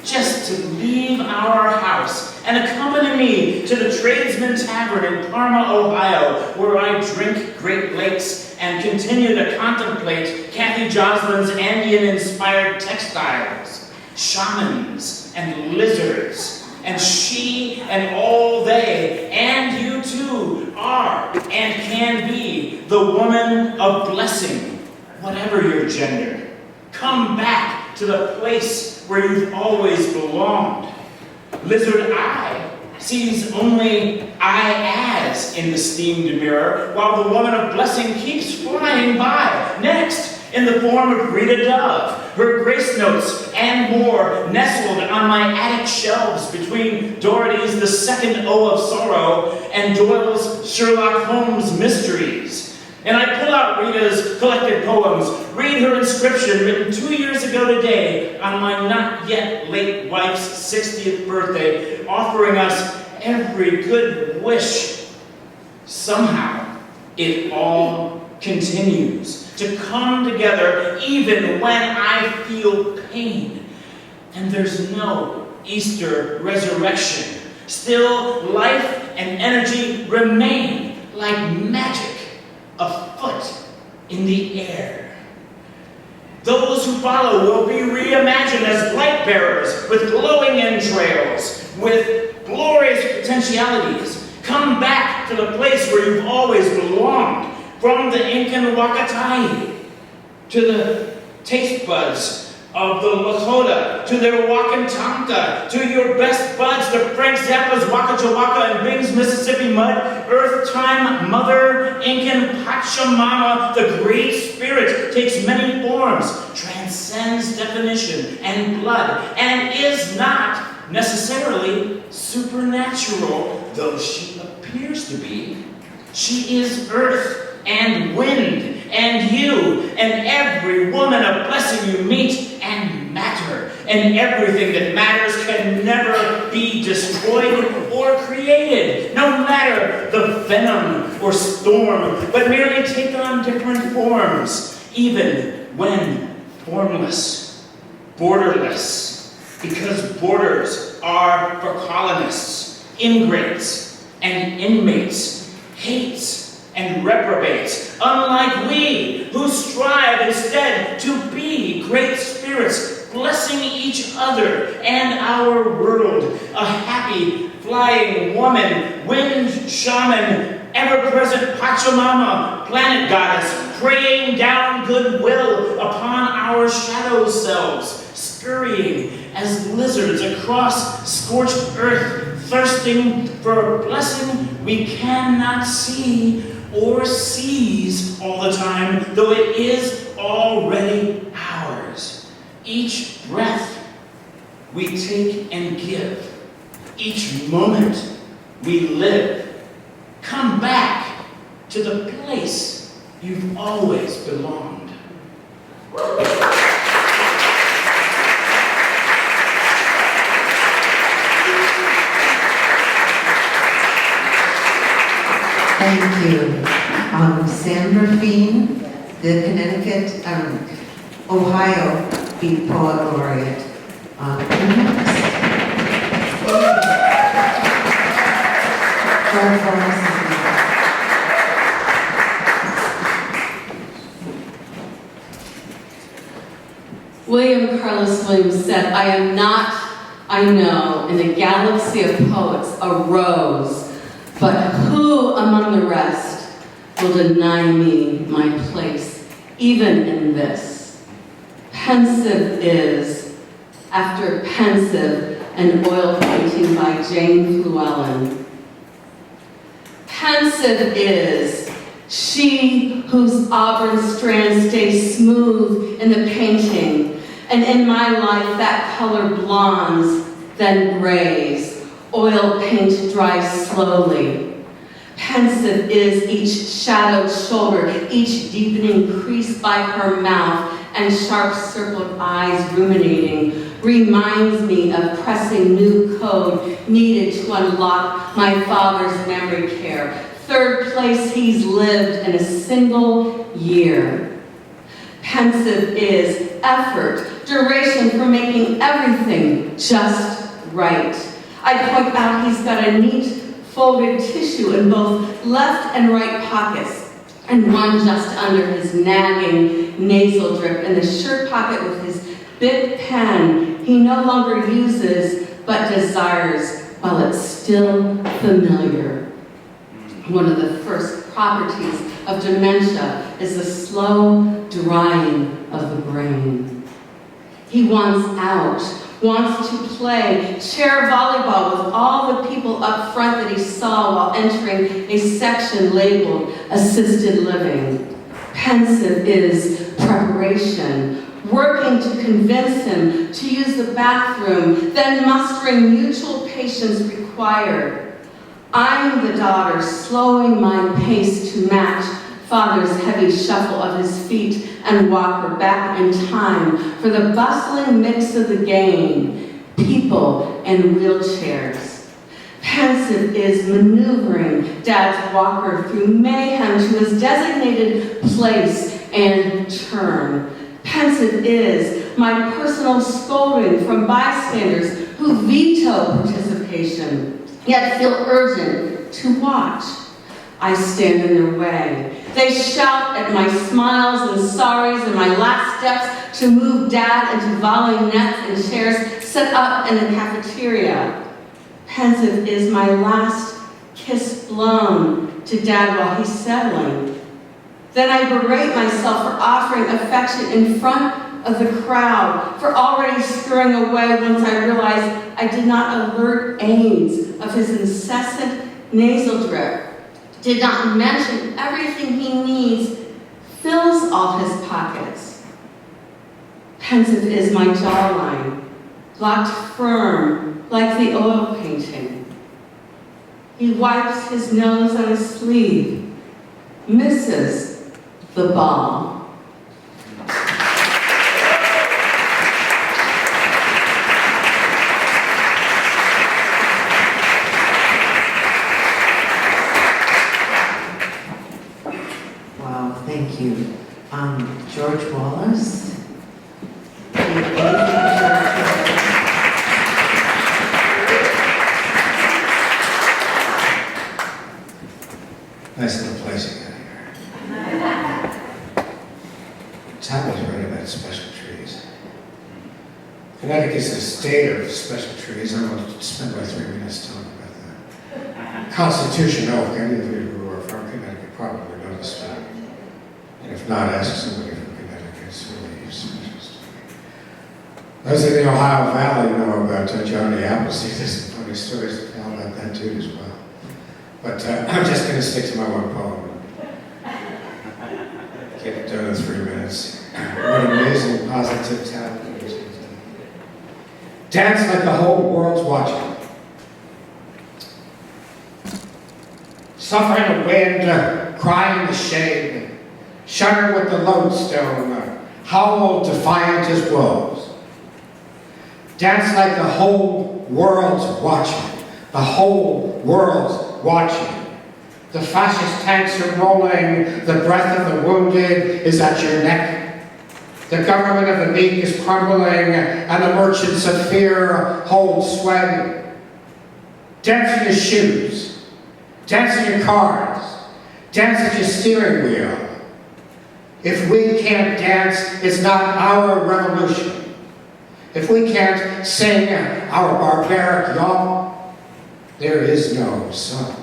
just to leave our house and accompany me to the Tradesman Tavern in Parma, Ohio, where I drink Great Lakes and continue to contemplate Kathy Joslin's Andean-inspired textiles, shamans and lizards. And she and all they, and you too, are and can be the woman of blessing, whatever your gender. Come back to the place where you've always belonged. Lizard Eye sees only I as in the steamed mirror, while the woman of blessing keeps flying by. Next, in the form of Rita Dove, her grace notes and more nestled on my attic shelves between Doherty's The Second O of Sorrow and Doyle's Sherlock Holmes Mysteries. And I pull out Rita's collected poems, read her inscription written 2 years ago today on my not yet late wife's 60th birthday, offering us every good wish. Somehow, it all continues to come together even when I feel pain. And there's no Easter resurrection. Still, life and energy those who follow will be reimagined as light bearers with glowing entrails, with glorious potentialities. Come back to the place where you've always belonged, from the Incan Wakatai to the taste buds of the Lakota, to their Wakantanka, to your best buds, to Frank Zappa's Waka Chawaka and Bing's Mississippi Mud, Earth Time Mother, Incan Pachamama, the Great Spirit takes many forms, transcends definition and blood, and is not necessarily supernatural, though she appears to be. She is earth and wind and you and every woman of blessing you meet, and matter, and everything that matters can never be destroyed or created, no matter the venom or storm, but merely take on different forms, even when formless, borderless, because borders are for colonists, ingrates, and inmates, hates, and reprobates, unlike we, who strive instead to be great spirits, blessing each other and our world, a happy, flying woman, wind shaman, ever-present Pachamama, planet goddess, praying down goodwill upon our shadow selves, scurrying as lizards across scorched earth, thirsting for a blessing we cannot see or seize all the time, though it is already ours. Each breath we take and give, each moment we live, come back to the place you've always belonged. Thank you. Sandra Feen, the Connecticut, Ohio Beat Poet Laureate. William Carlos Williams said, "I am not, I know, in a galaxy of poets, a rose, but who among the rest will deny me my place, even in this? Pensive is, after pensive, an oil painting by Jane Llewellyn. Pensive is she whose auburn strands stay smooth in the painting, and in my life that color blondes, then grays, oil paint dries slowly. Pensive is each shadowed shoulder, each deepening crease by her mouth, and sharp circled eyes ruminating, reminds me of pressing new code needed to unlock my father's memory care. Third place he's lived in a single year. Pensive is effort, duration for making everything just right. I point out he's got a neat folded tissue in both left and right pockets, and one just under his nagging nasal drip in the shirt pocket with his big pen he no longer uses but desires while it's still familiar. One of the first properties of dementia is the slow drying of the brain. He wants out, wants to play chair volleyball with all the people up front that he saw while entering a section labeled assisted living. Pensive is preparation, working to convince him to use the bathroom, then mustering mutual patience required. I'm the daughter, slowing my pace to match father's heavy shuffle of his feet and walk her back in time for the bustling mix of the game, people and wheelchairs. Pensive is maneuvering Dad's walker through mayhem to his designated place and turn. Pensive is my personal scolding from bystanders who veto participation, yet feel urgent to watch. I stand in their way. They shout at my smiles and sorries and my last steps to move Dad into volley nets and chairs set up in the cafeteria. Pensive is my last kiss blown to Dad while he's settling. Then I berate myself for offering affection in front of the crowd, for already scurrying away once I realized I did not alert Ames of his incessant nasal drip, did not mention everything he needs, fills all his pockets. Pensive is my jawline, locked firm like the oil painting. He wipes his nose on his sleeve, misses the ball. Wow, thank you. George Wallace. Nice little place you got here. Tommy's right about special trees. Connecticut's a state of special trees. I'm going to spend my 3 minutes talking about the Constitution Oak. Any of you who are from Connecticut probably know the story. And if not, ask somebody from Connecticut. It's really a special story. Those in the Ohio Valley know about Johnny Appleseed. There's some funny stories to tell about that too as well. But I'm just going to stick to my one poem. Get it done in 3 minutes. What amazing positive talent. Dance like the whole world's watching. Suffer in the wind, cry in the shade, shudder with the lodestone, howl defiant as wolves. Dance like the whole world's watching. The whole world's watching. The fascist tanks are rolling, the breath of the wounded is at your neck. The government of the meek is crumbling, and the merchants of fear hold sway. Dance in your shoes, dance in your cars, dance at your steering wheel. If we can't dance, it's not our revolution. If we can't sing our barbaric yaw, there is no song.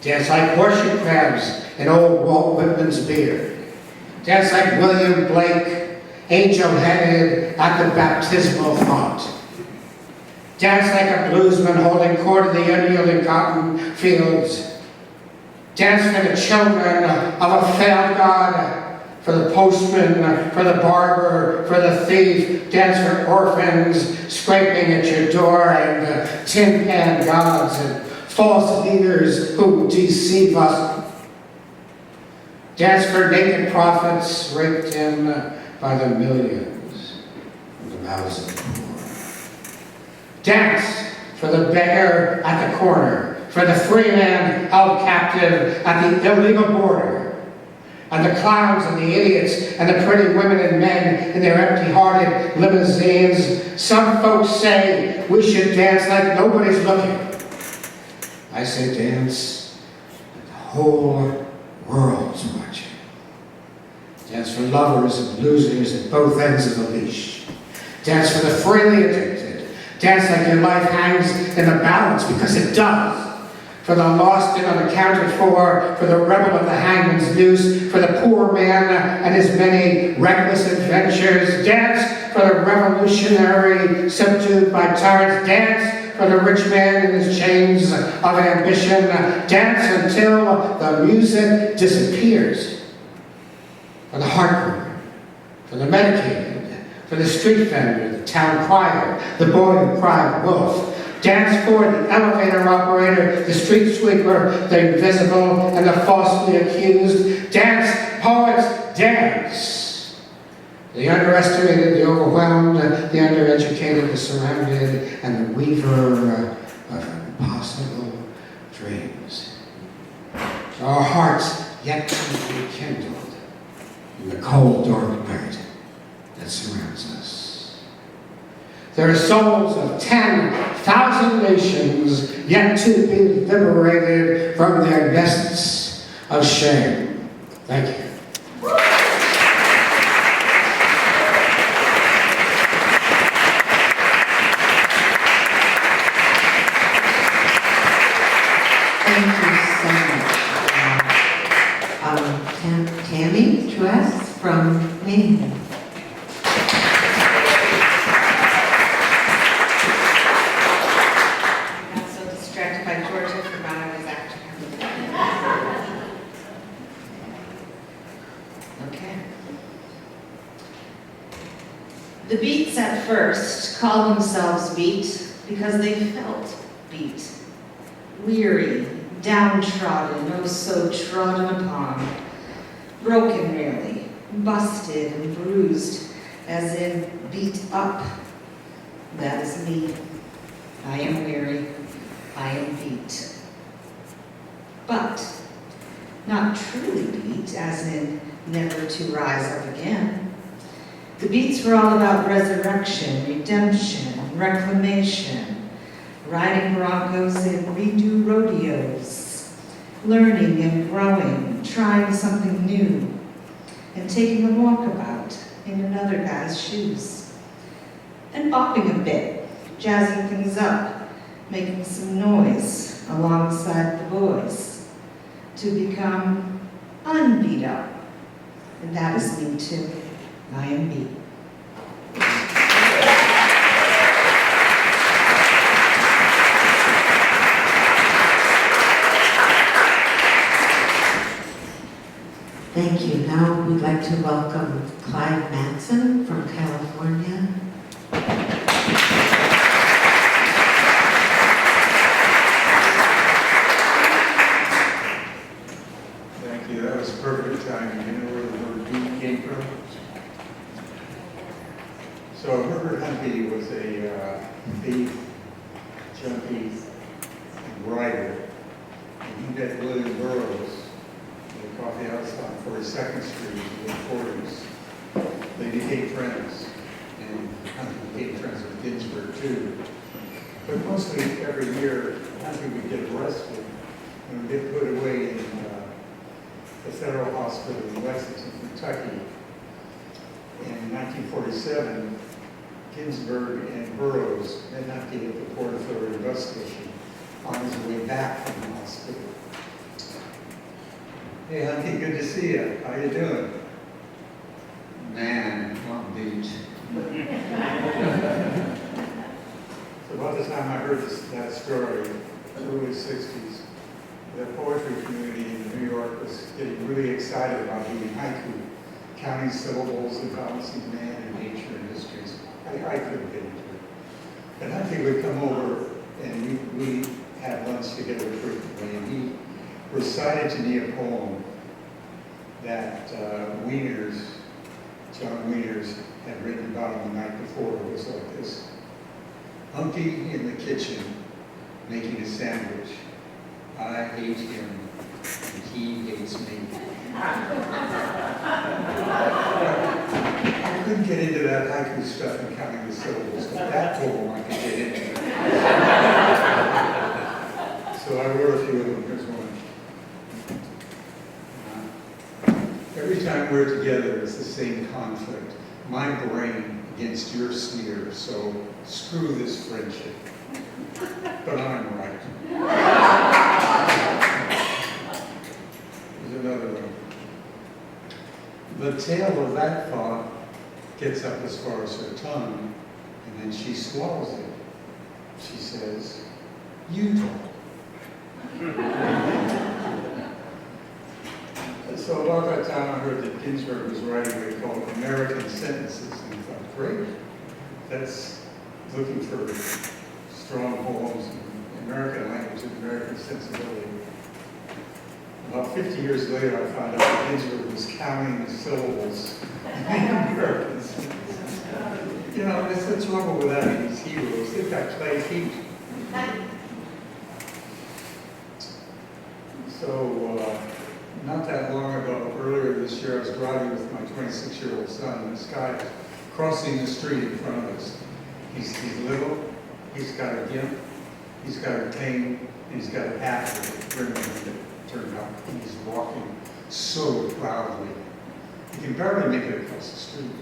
Dance like horseshoe crabs in old Walt Whitman's beard. Dance like William Blake, angel-headed at the baptismal font. Dance like a bluesman holding court in the unyielding cotton fields. Dance for the children of a failed God, for the postman, for the barber, for the thief. Dance for orphans scraping at your door, and tin pan gods and false leaders who deceive us. Dance for naked prophets raped in by the millions from the mouths of the poor. Dance for the beggar at the corner, for the free man held captive at the illegal border, and the clowns and the idiots and the pretty women and men in their empty-hearted limousines. Some folks say we should dance like nobody's looking. I say dance like the whole world's watching. Dance for lovers and losers at both ends of the leash. Dance for the freely addicted. Dance like your life hangs in the balance, because it does. For the lost and unaccounted for the rebel at the hangman's noose, for the poor man and his many reckless adventures. Dance for the revolutionary subdued by tyrants. Dance for the rich man in his chains of ambition. Dance until the music disappears. For the heartbroken, for the medicated, for the street vendor, the town crier, the boy who cried wolf. Dance for the elevator operator, the street sweeper, the invisible, and the falsely accused. Dance, poets, dance. The underestimated, the overwhelmed, the undereducated, the surrounded, and the weaver of impossible dreams. Our hearts yet to be rekindled in the cold, dark night that surrounds us. There are souls of 10, 5,000 nations yet to be liberated from their nests of shame. Thank you. Thank you so much. Tammi Truax from Maine. I got so distracted by Georgia, forgot I was after her. Okay. The Beats at first called themselves Beat because they felt beat. Weary, downtrodden, oh so trodden upon, broken really, busted and bruised, as in beat up. That is me. I am weary, I am beat. But not truly beat, as in never to rise up again. The Beats were all about resurrection, redemption, reclamation, riding broncos in redo rodeos, learning and growing, trying something new, and taking a walkabout in another guy's shoes. Then bopping a bit, jazzing things up, making some noise alongside the boys, to become unbeat up. And that is me too. I am beat. Thank you. Now we'd like to welcome Clive Matson from California. Thank you. That was perfect timing. You know where the word beat came from? So Herbert Humphrey was a thief, junkie, and writer. And he met William Burroughs at a coffee house on 42nd Street in the 40s. They became friends, and Humphrey became friends with Ginsberg too. But mostly every year, Humphrey would get arrested and would get put away in the federal hospital in Lexington, Kentucky. In 1947, Ginsberg and Burroughs met Humphrey at the Port Authority bus station on his way back from the hospital. Hey, Humphrey, good to see you. How you doing? Man, I'm beat. So about the time I heard that story, early 60s, the poetry community in New York was getting really excited about doing haiku, counting syllables and balancing man and nature and histories. I couldn't get into it. But Humphrey would come over and we had lunch together frequently, and he recited to me a poem that John Wieners had written about him the night before. It was like this: Humpty in the kitchen making a sandwich. I hate him, and he hates me. I couldn't get into that haiku stuff and counting the syllables, but that poem I could get into. So I wrote a few of them. Here's one. Every time we're together, it's the same conflict. My brain against your sneer, so screw this friendship. But I'm right. There's another one. The tail of that thought gets up as far as her tongue, and then she swallows it. She says, you talk. So about that time I heard that Ginsberg was writing what he called American sentences, and I thought, great, that's looking for strong poems in American language and American sensibility. About 50 years later, I found out that Ginsberg was counting the syllables in American sentences. You know, there's the trouble with having these heroes. They've got clay feet. So, not that long ago, earlier this year, I was driving with my 26-year-old son, and this guy crossing the street in front of us. He's little, He's got a gimp, he's got a cane, and he's got a hat with a brim that turned up. And he's walking so proudly. He can barely make it across the street.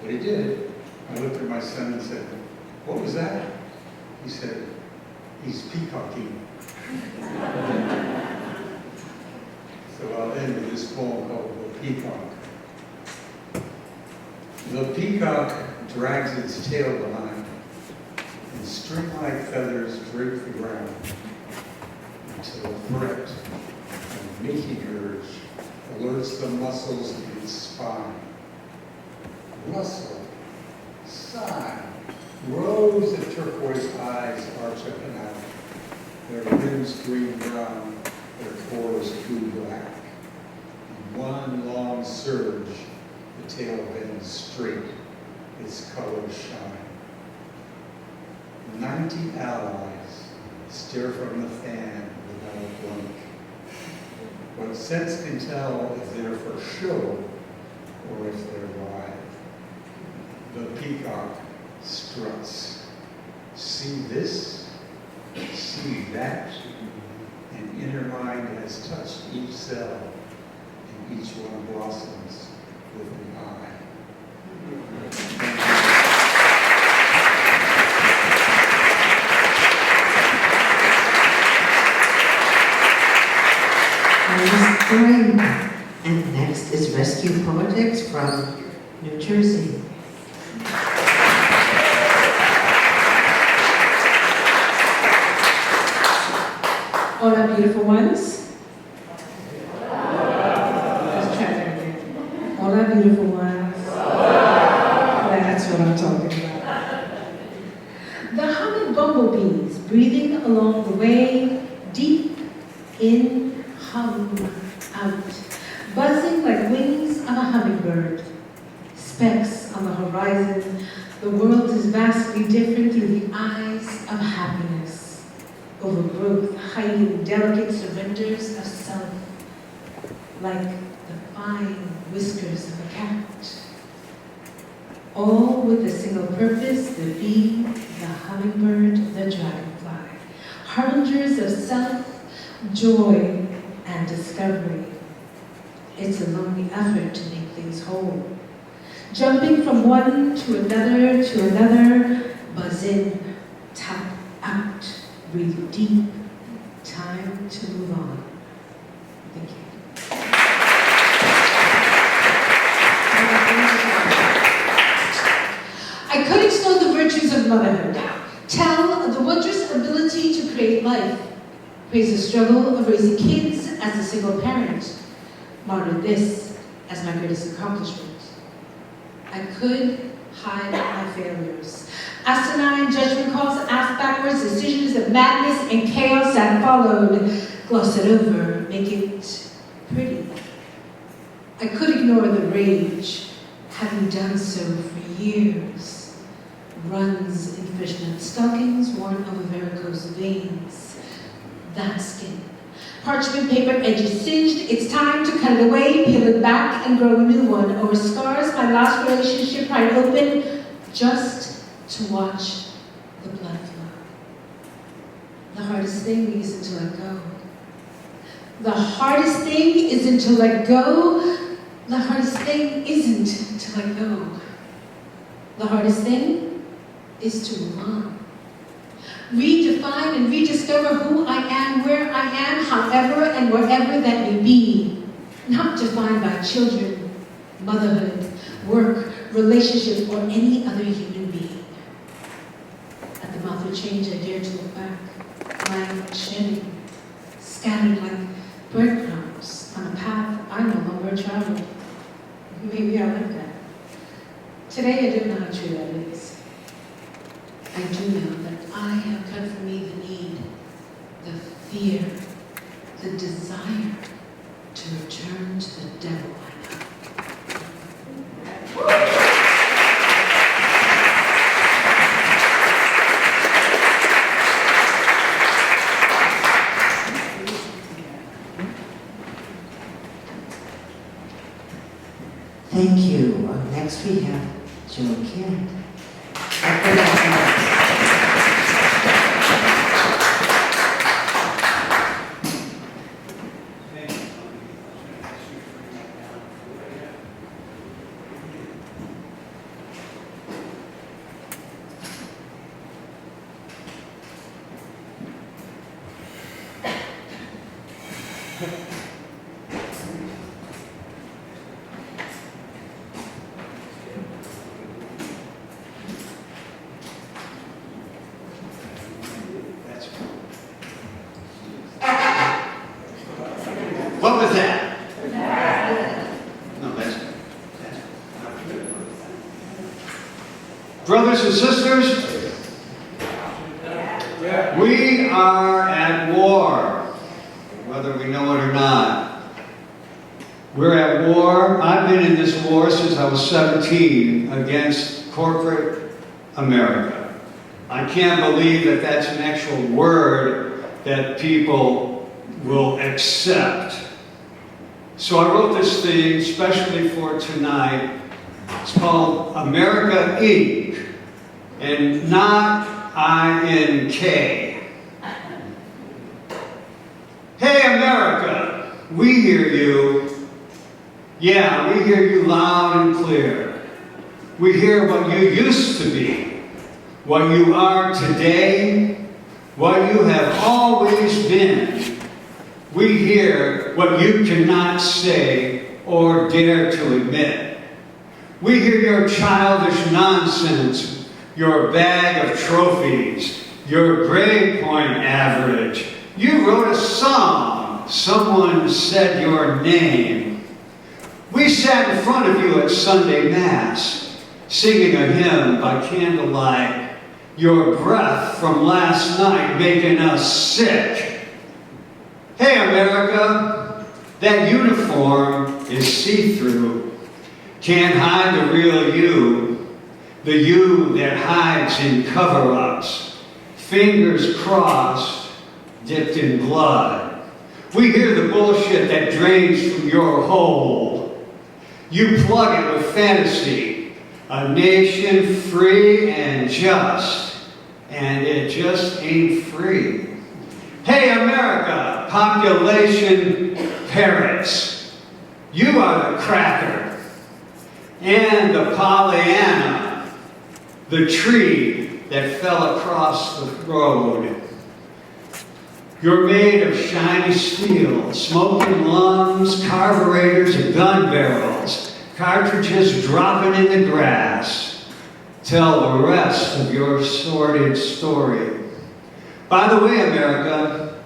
But he did. I looked at my son and said, "What was that?" He said, "He's peacocking." So I'll end with this poem called The Peacock. The peacock drags its tail behind, and string-like feathers drape the ground, until a threat of mating urge alerts the muscles in its spine. Rustle, sigh, rows of turquoise eyes arch up and out, their limbs green-brown, their cores blue-black. In one long surge, the tail bends straight, its colors shine. 90 allies stare from the fan without a blink. What sense can tell if they're for show or if they're live? The peacock struts. See this, see that, and inner mind has touched each cell, and each one blossoms with an eye. And next is Rescue Poetix from New Jersey. Hola, beautiful ones. Let's try that again. Hola, beautiful ones. That's what I'm talking about. The humming bumblebees breathing along the way, deep in, hum out, buzzing like wings of a hummingbird. Specks on the horizon, the world is vastly different through the eyes of happiness. Overgrowth, hiding delicate surrenders of self, like the fine whiskers of a cat. All with a single purpose, the bee, the hummingbird, the dragonfly. Harbingers of self, joy, and discovery. It's a lonely effort to make things whole. Jumping from one to another, buzz in, tap out, breathe deep, time to move on. Thank you. I could extol the virtues of motherhood, tell of the wondrous ability to create life, praise the struggle of raising kids as a single parent, martyr this as my greatest accomplishment. I could hide my failures, asinine judgment calls, ask backwards, decisions of madness and chaos that followed, gloss it over, make it pretty. I could ignore the rage, having done so for years. Runs in fishnet stockings, worn over varicose veins. That skin. Parchment paper edges singed, it's time to cut it away, peel it back, and grow a new one. Over scars my last relationship pried open, just to watch the blood flow. The hardest thing isn't to let go. The hardest thing isn't to let go. The hardest thing isn't to let go. The hardest thing is to move on. Redefine and rediscover who I am, where I am, however and wherever that may be. Not defined by children, motherhood, work, relationships, or any other human being. At the mouth of change, I dare to look back, lying shedding, scattered like breadcrumbs on a path I no longer traveled. Maybe I like that. Today, I don't know how true that is. I do know that I have cut from me the need, the fear, the desire to return to the devil I know. Thank you. Next we have Joe Kidd. What was that? No, that's brothers and sisters, we are at war, whether we know it or not. We're at war. I've been in this war since I was 17 against corporate America. I can't believe that that's an actual word that people will accept. So I wrote this thing especially for tonight. It's called America Inc. and not I-N-K. Hey America, we hear you. Yeah, we hear you loud and clear. We hear what you used to be, what you are today, what you have always been. We hear what you cannot say or dare to admit. We hear your childish nonsense, your bag of trophies, your grade point average. You wrote a song. Someone said your name. We sat in front of you at Sunday Mass, singing a hymn by candlelight, your breath from last night making us sick. Hey America, that uniform is see-through. Can't hide the real you, the you that hides in cover-ups. Fingers crossed, dipped in blood. We hear the bullshit that drains from your hole. You plug it with fantasy, a nation free and just, and it just ain't free. Hey America, population parrots, you are the cracker and the Pollyanna, the tree that fell across the road. You're made of shiny steel, smoking lungs, carburetors and gun barrels, cartridges dropping in the grass. Tell the rest of your sordid story. By the way, America,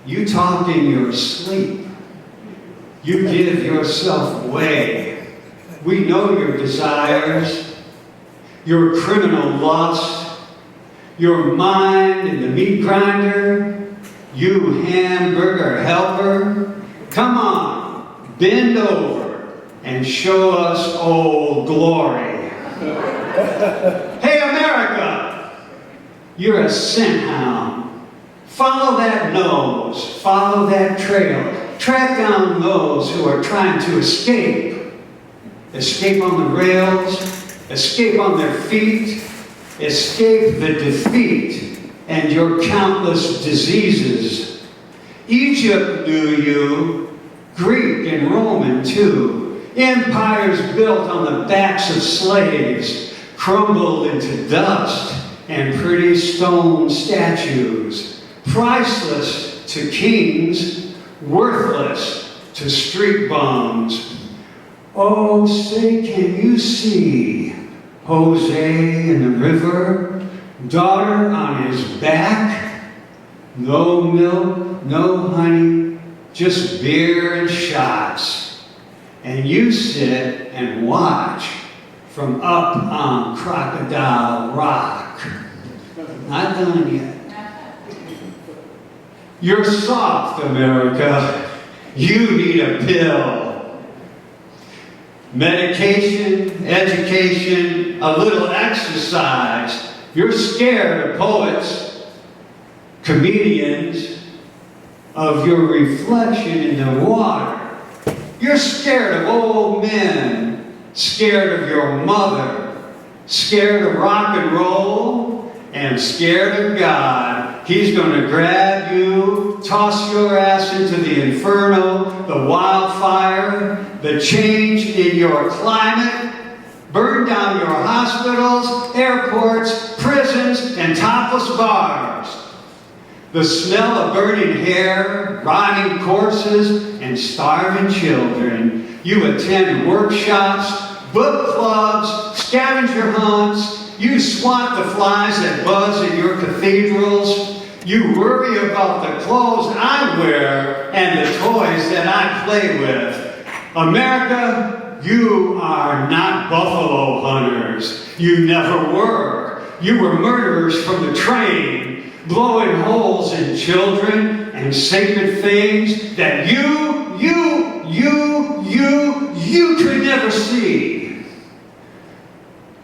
you talk in your sleep. You give yourself away. We know your desires, your criminal lust, your mind in the meat grinder, you hamburger helper. Come on, bend over and show us old glory. Hey, America, you're a scent hound. Follow that nose, follow that trail. Track down those who are trying to escape. Escape on the rails, escape on their feet, escape the defeat and your countless diseases. Egypt knew you, Greek and Roman too. Empires built on the backs of slaves crumbled into dust and pretty stone statues. Priceless to kings, worthless to street bums. Oh, say, can you see Jose in the river, daughter on his back? No milk, no honey, just beer and shots. And you sit and watch from up on Crocodile Rock. Not done yet. You're soft, America. You need a pill. Medication, education, a little exercise. You're scared of poets, comedians, of your reflection in the water. You're scared of old men, scared of your mother, scared of rock and roll, and scared of God. He's going to grab you, toss your ass into the inferno, the wildfire, the change in your climate, burn down your hospitals, airports, prisons, and topless bars. The smell of burning hair, rotting corpses, and starving children. You attend workshops, book clubs, scavenger hunts. You swat the flies that buzz in your cathedrals. You worry about the clothes I wear and the toys that I play with. America, you are not buffalo hunters. You never were. You were murderers from the train, blowing holes in children and sacred things that you could never see.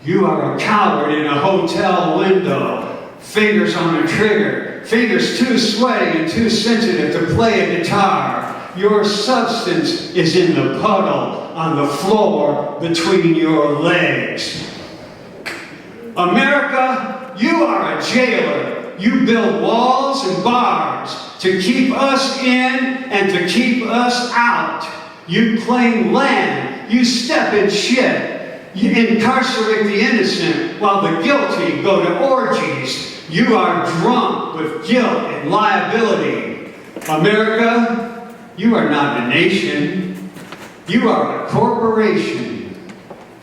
You are a coward in a hotel window, fingers on the trigger, fingers too sweaty and too sensitive to play a guitar. Your substance is in the puddle on the floor between your legs. America, you are a jailer. You build walls and bars to keep us in and to keep us out. You claim land. You step in shit. You incarcerate the innocent while the guilty go to orgies. You are drunk with guilt and liability. America, you are not a nation. You are a corporation.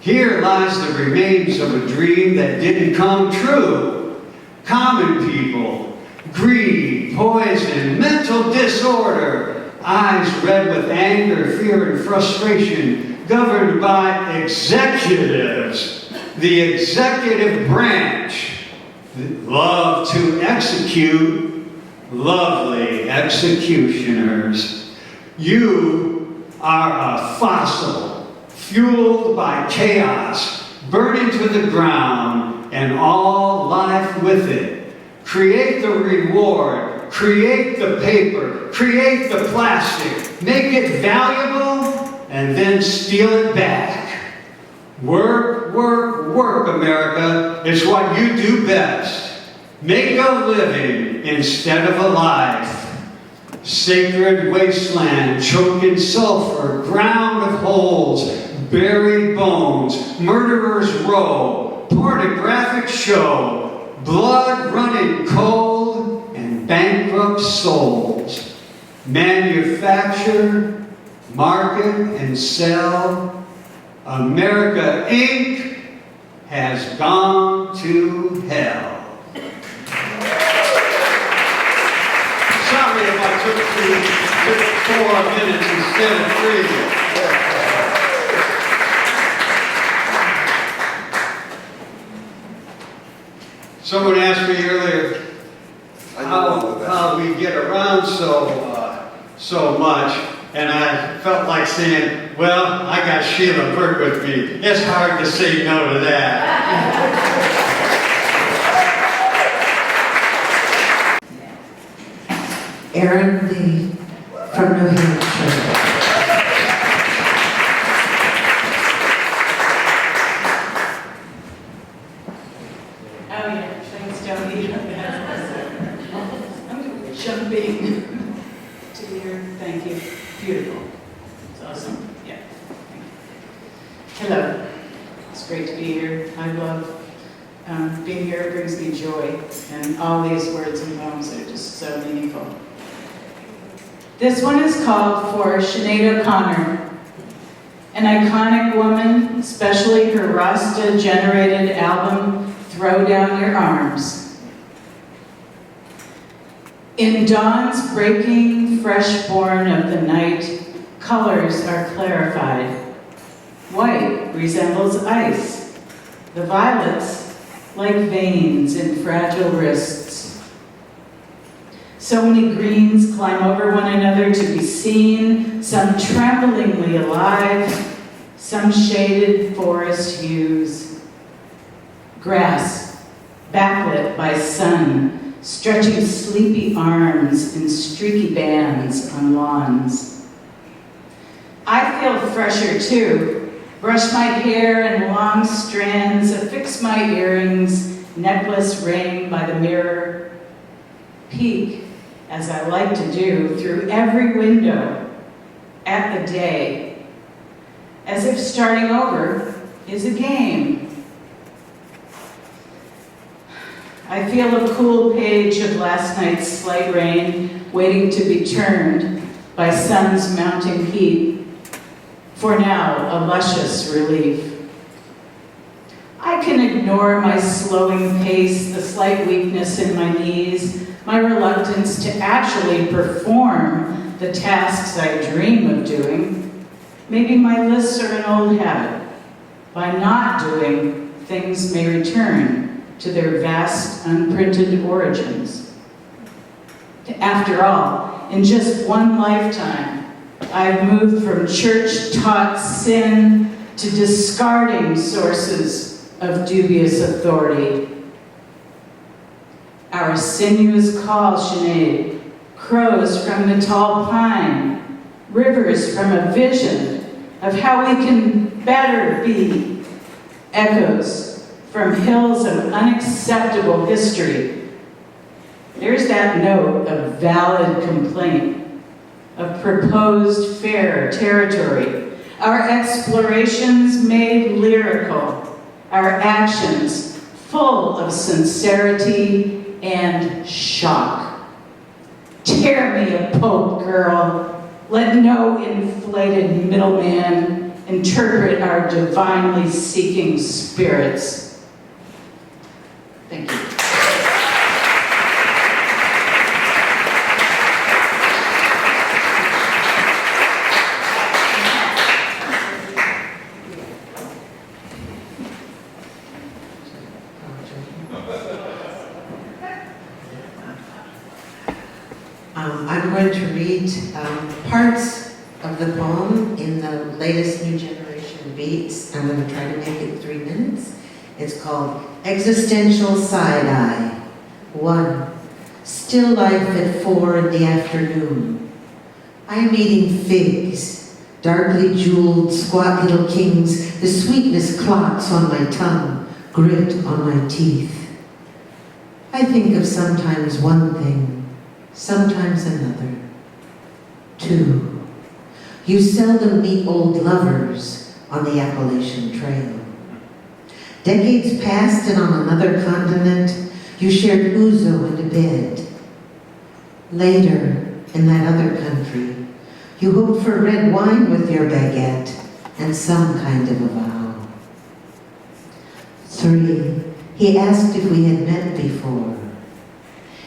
Here lies the remains of a dream that didn't come true. Common people, greed, poison, mental disorder, eyes red with anger, fear, and frustration, governed by executives, the executive branch, love to execute, lovely executioners. You are a fossil, fueled by chaos, burning to the ground, and all life with it. Create the reward, create the paper, create the plastic, make it valuable, and then steal it back. Work, work, work, America. It's what you do best. Make a living instead of a life. Sacred wasteland, choked in sulfur, ground of holes, buried bones, murderer's row, pornographic show, blood running cold, and bankrupt souls. Manufacture, market, and sell. America, Inc. has gone to hell. Sorry if I took 4 minutes instead of 3. Someone asked me earlier how we get around so much, and I felt like saying, well, I got Sheila Burke with me. It's hard to say no to that. Erine Leigh from New Hampshire. Jumping to here, thank you. Beautiful. It's awesome. Yeah. Hello. It's great to be here. I love being here. It brings me joy. And all these words and poems are just so meaningful. This one is called for Sinead O'Connor, an iconic woman, especially her Rasta-generated album, Throw Down Your Arms. In dawn's breaking, fresh born of the night, colors are clarified. White resembles ice. The violets, like veins in fragile wrists. So many greens climb over one another to be seen, some tremblingly alive, some shaded forest hues. Grass, backlit by sun, stretching sleepy arms in streaky bands on lawns. I feel fresher too. Brush my hair in long strands, affix my earrings, necklace ring by the mirror. Peek, as I like to do, through every window at the day, as if starting over is a game. I feel a cool page of last night's slight rain waiting to be turned by sun's mounting heat. For now, a luscious relief. I can ignore my slowing pace, the slight weakness in my knees, my reluctance to actually perform the tasks I dream of doing. Maybe my lists are an old habit. By not doing, things may return to their vast, unprinted origins. After all, in just one lifetime, I've moved from church-taught sin to discarding sources of dubious authority. Our sinuous call, Sinead, crows from the tall pine, rivers from a vision of how we can better be, echoes from hills of unacceptable history. There's that note of valid complaint, of proposed fair territory, our explorations made lyrical, our actions full of sincerity and shock. Tear me a pope, girl. Let no inflated middleman interpret our divinely seeking spirits. Thank you. I'm going to read parts of the poem in the latest New Generation Beats. I'm going to try to make it 3 minutes. It's called Existential Side-Eye. 1. Still life at 4 in the afternoon. I am eating figs, darkly jeweled, squat little kings. The sweetness clocks on my tongue, grit on my teeth. I think of sometimes one thing, sometimes another. 2. You seldom meet old lovers on the Appalachian Trail. Decades passed and on another continent, you shared ouzo and a bed. Later, in that other country, you hoped for red wine with your baguette and some kind of a vow. 3. He asked if we had met before.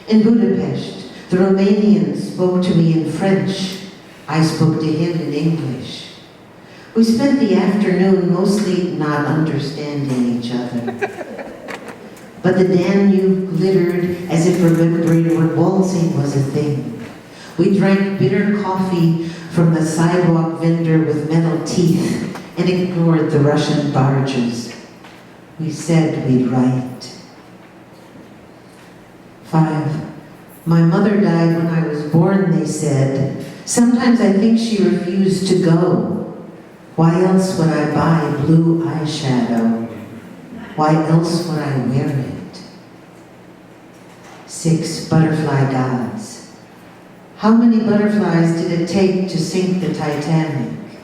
In Budapest, the Romanian spoke to me in French. I spoke to him in English. We spent the afternoon mostly not understanding each other. But the Danube glittered as if remembering when waltzing was a thing. We drank bitter coffee from the sidewalk vendor with metal teeth and ignored the Russian barges. We said we'd write. 5. My mother died when I was born, they said. Sometimes I think she refused to go. Why else would I buy blue eyeshadow? Why else would I wear it? 6. Butterfly gods. How many butterflies did it take to sink the Titanic?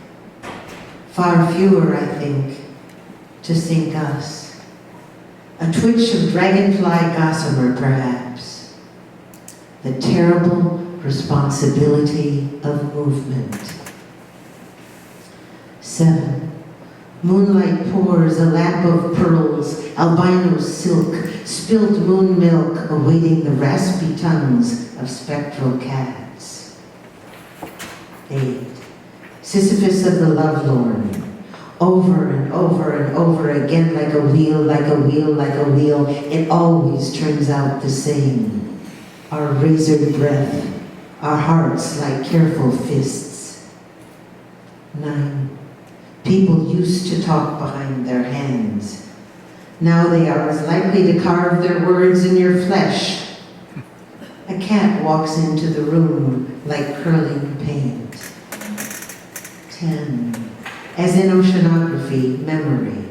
Far fewer, I think, to sink us. A twitch of dragonfly gossamer, perhaps. The terrible responsibility of movement. 7. Moonlight pours a lap of pearls, albino silk, spilled moon milk awaiting the raspy tongues of spectral cats. 8. Sisyphus of the lovelorn. Over and over and over again, like a wheel, like a wheel, like a wheel, it always turns out the same. Our razored breath, our hearts like careful fists. 9. People used to talk behind their hands. Now they are as likely to carve their words in your flesh. A cat walks into the room like curling paint. 10. As in oceanography, memory.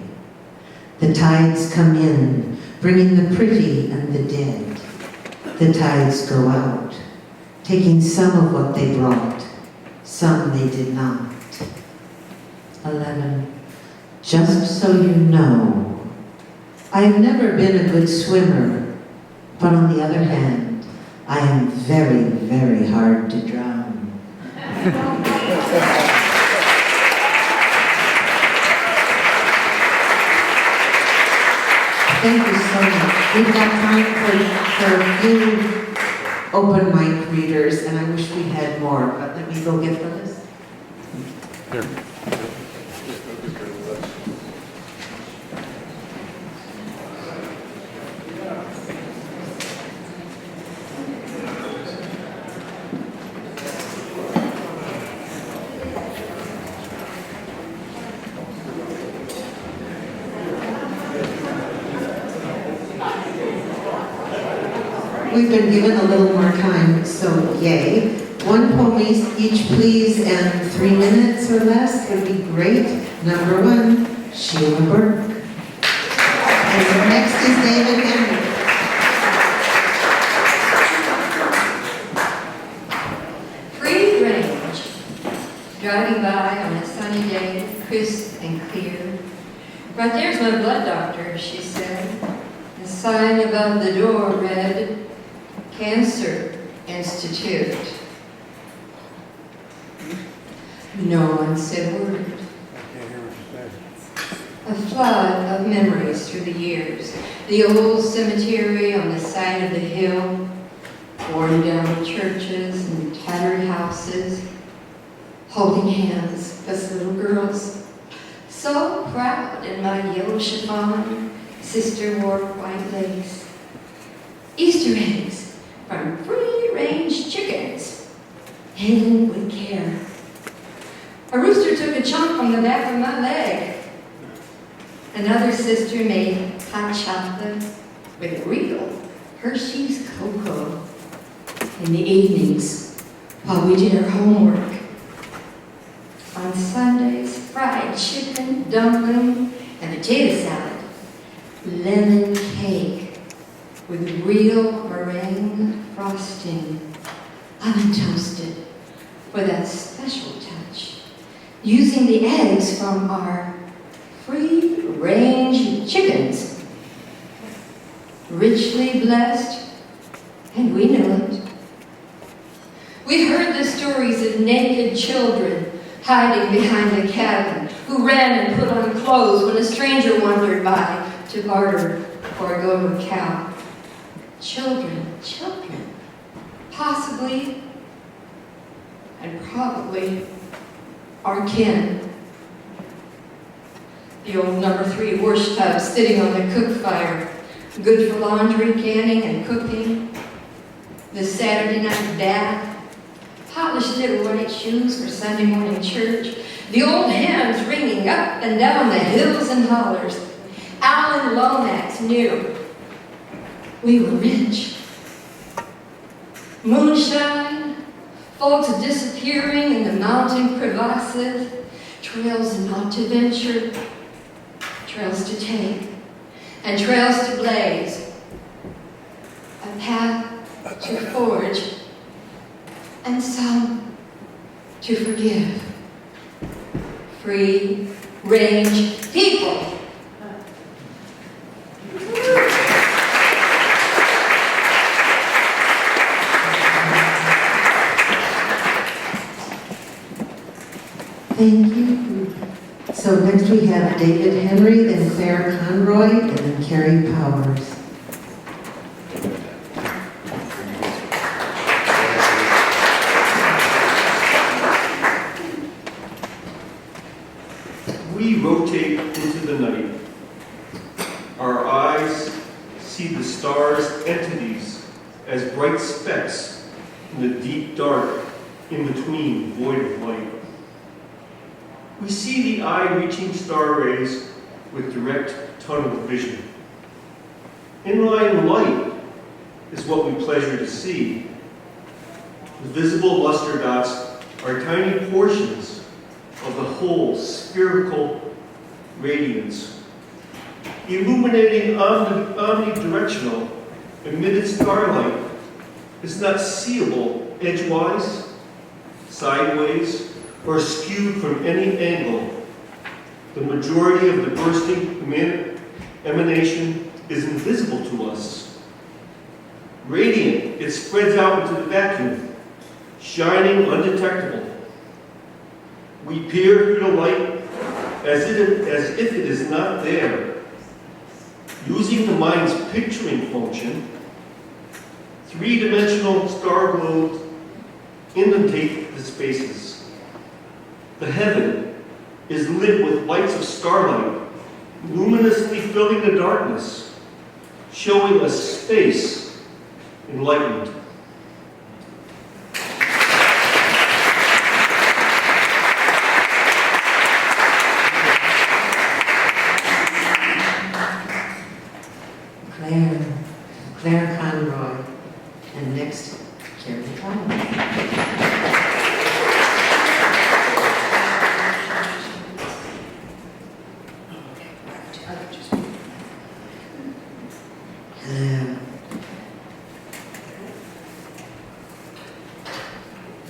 The tides come in, bringing the pretty and the dead. The tides go out, taking some of what they brought, some they did not. 11. Just so you know, I have never been a good swimmer, But on the other hand, I am very, very hard to drown. Thank you so much. We've got time for a few open mic readers, and I wish we had more, but let me go get the list. Here. We've been given a little more time, so yay. One poem each, please, and 3 minutes or less would be great. Number 1, Sheila Burke. And next is David Henry. Free range. Driving by on a sunny day, crisp and clear. Right there's my blood doctor, she said. The sign above the door read, Cancer Institute. No one said a word. A flood of memories through the years. The old cemetery on the side of the hill, worn down churches and tattered houses, holding hands as little girls. So proud in my yellow chiffon, sister wore white lace. Easter eggs from free-range chickens, hidden with care. A rooster took a chunk from the back of my leg. Another sister made hot chocolate with real Hershey's cocoa in the evenings while we did our homework. On Sundays, fried chicken, dumpling, and potato salad. Lemon cake with real meringue frosting, oven toasted for that special touch. Using the eggs from our free-range chickens. Richly blessed, and we knew it. We heard the stories of naked children hiding behind the cabin, who ran and put on clothes when a stranger wandered by to barter for a goat or cow. Children, possibly and probably our kin. The old number 3 wash tub sitting on the cook fire, good for laundry, canning, and cooking. The Saturday night bath, polished little white shoes for Sunday morning church. The old hymns ringing up and down the hills and hollers. Alan Lomax knew we were rich. Moonshine, folks disappearing in the mountain crevasses, trails not to venture, trails to take, and trails to blaze. A path to forge, and some to forgive. Free range people. Thank you. So next we have David Henri, then Claire Conroy, and then Carrie Powers. We rotate into the night. Our eyes see the stars' entities as bright specks in the deep dark in between void of light. We see the eye-reaching star rays with direct tunnel vision. Inline light is what we pleasure to see. The visible luster dots are tiny portions of the whole spherical radiance. Illuminating omnidirectional emitted starlight is not seeable edgewise, sideways, or skewed from any angle. The majority of the bursting emanation is invisible to us. Radiant, it spreads out into the vacuum, shining undetectable. We peer through the light as if it is not there. Using the mind's picturing function, three-dimensional star globes inundate the spaces. The heaven is lit with lights of starlight, luminously filling the darkness, showing a space enlightened. Claire Conroy, and next, Carrie Conroy.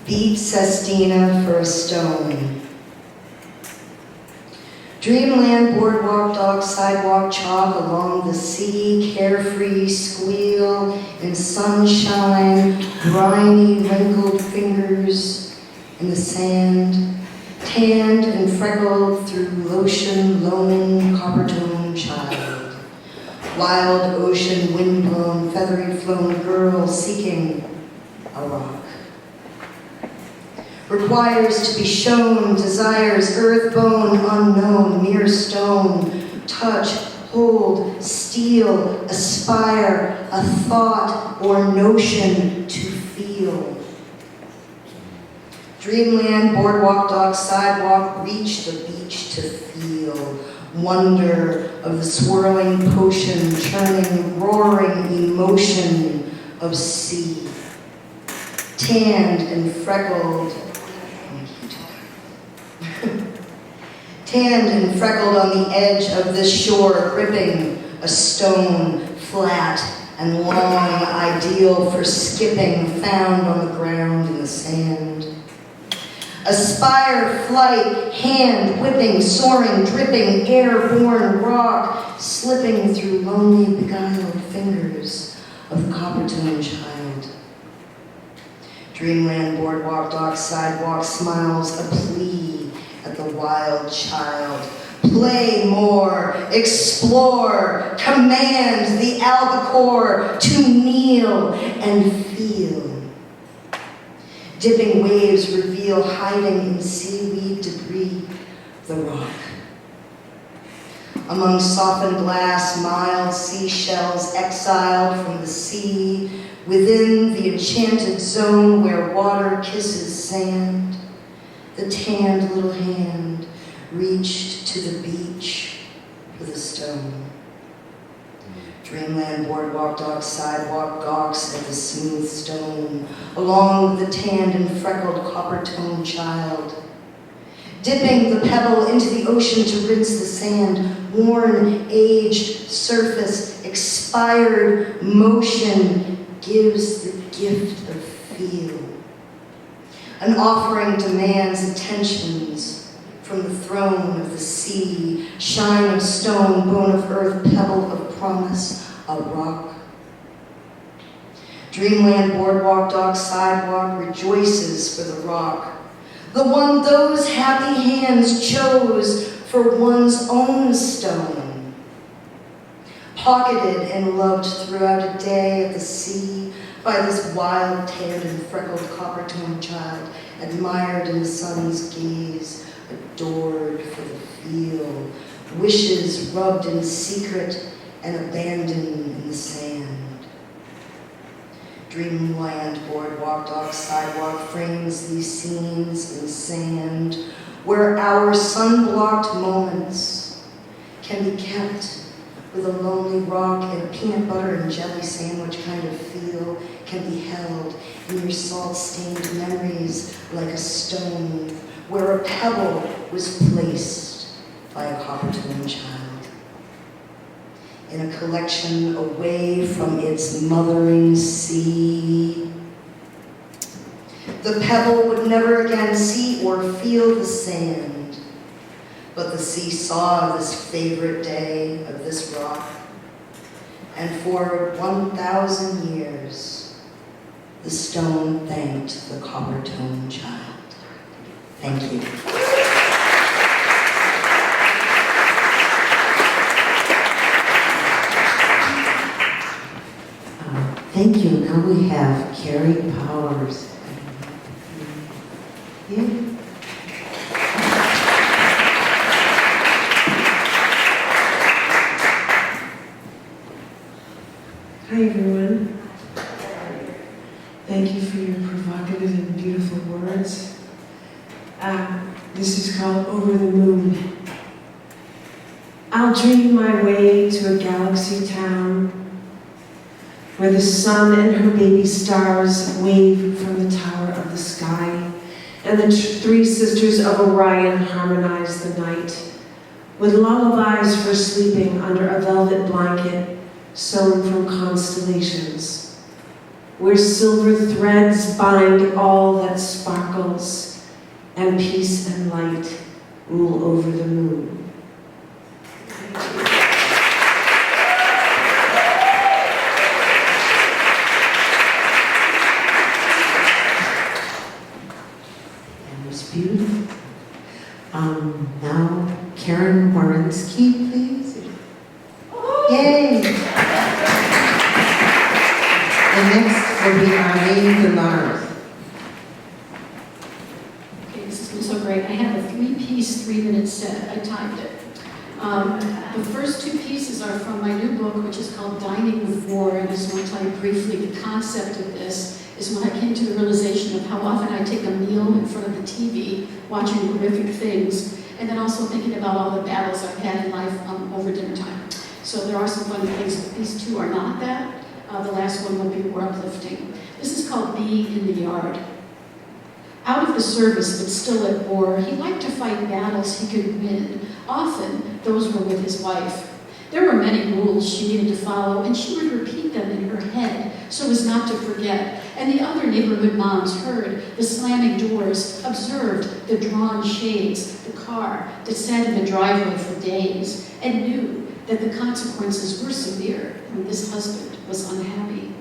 Beat Sestina for a stone. Dreamland, boardwalk, dock, sidewalk, chalk along the sea, carefree squeal in sunshine, briny, wrinkled fingers in the sand, tanned and freckled through lotion, lone, copper-toned child. Wild ocean, wind-blown, feathery-flown girl seeking a rock. Requires to be shown, desires earth bone unknown, mere stone, touch, hold, steal, aspire, a thought or notion to feel. Dreamland, boardwalk, dock, sidewalk, reach the beach to feel. Wonder of the swirling potion, churning, roaring emotion of sea. Tanned and freckled, tanned and freckled on the edge of this shore, gripping a stone, flat and long, ideal for skipping, found on the ground in the sand. Aspire, flight, hand, whipping, soaring, dripping, airborne rock, slipping through lonely, beguiled fingers of the copper-toned child. Dreamland, boardwalk, dock, sidewalk, smiles a plea at the wild child. Play more, explore, command the albacore to kneel and feel. Dipping waves reveal hiding in seaweed debris the rock. Among softened glass, mild seashells exiled from the sea, within the enchanted zone where water kisses sand, the tanned little hand reached to the beach for the stone. Dreamland, boardwalk, dock, sidewalk, gawks at the smooth stone, along the tanned and freckled copper-toned child. Dipping the pebble into the ocean to rinse the sand, worn, aged surface, expired motion gives the gift of feel. An offering demands attentions from the throne of the sea, shine of stone, bone of earth, pebble of promise, a rock. Dreamland, boardwalk, dock, sidewalk rejoices for the rock, the one those happy hands chose for one's own stone. Pocketed and loved throughout a day at the sea by this wild, tanned and freckled copper-toned child, admired in the sun's gaze, adored for the feel, wishes rubbed in secret and abandoned in the sand. Dreamland, boardwalk, dock, sidewalk frames these scenes in sand, where our sun-blocked moments can be kept with a lonely rock and a peanut butter and jelly sandwich kind of feel, can be held in your salt-stained memories like a stone, where a pebble was placed by a copper-toned child. In a collection away from its mothering sea. The pebble would never again see or feel the sand, but the sea saw this favorite day of this rock and for 1,000 years, the stone thanked the copper-toned child. Thank you. Thank you. Now we have Carrie Powers. Yeah. Hi everyone. Thank you for your provocative and beautiful words. This is called Over the Moon. I'll dream my way to a galaxy town where the sun and her baby stars wave from the tower of the sky, and the three sisters of Orion harmonize the night, with lullabies for sleeping under a velvet blanket sewn from constellations, where silver threads bind all that sparkles, and peace and light rule over the moon. Beautiful. Now, Karen Warinsky, please. Yay! And next will be Erine Leigh. Okay, this has been so great. I have a 3-piece, 3-minute set. I timed it. The first 2 pieces are from my new book, which is called Dining with War. And I just want to tell you briefly the concept of this is when I came to the realization of how often I take a meal in front of the TV, watching horrific things, and then also thinking about all the battles I've had in life over dinner time. So there are some funny things, but these 2 are not that. The last one will be more uplifting. This is called Bee in the Yard. Out of the service, but still at war, he liked to fight battles he could win. Often, those were with his wife. There were many rules she needed to follow, and she would repeat them in her head so as not to forget. And the other neighborhood moms heard the slamming doors, observed the drawn shades, the car that sat in the driveway for days, and knew that the consequences were severe when this husband was unhappy.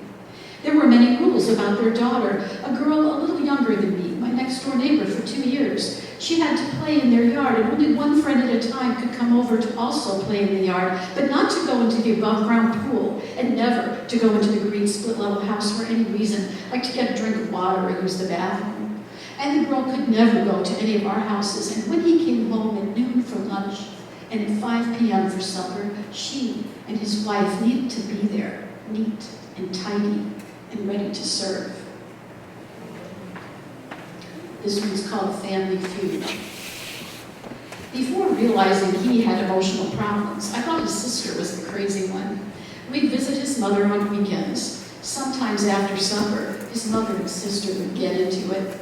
There were many rules about their daughter, a girl a little younger than me, my next-door neighbor for 2 years. She had to play in their yard, and only one friend at a time could come over to also play in the yard, but not to go into the above-ground pool, and never to go into the green split-level house for any reason, like to get a drink of water or use the bathroom. And the girl could never go to any of our houses, and when he came home at noon for lunch and at 5 p.m. for supper, she and his wife needed to be there, neat and tidy and ready to serve. This one's called Family Feud. Before realizing he had emotional problems, I thought his sister was the crazy one. We'd visit his mother on weekends. Sometimes after supper, his mother and sister would get into it.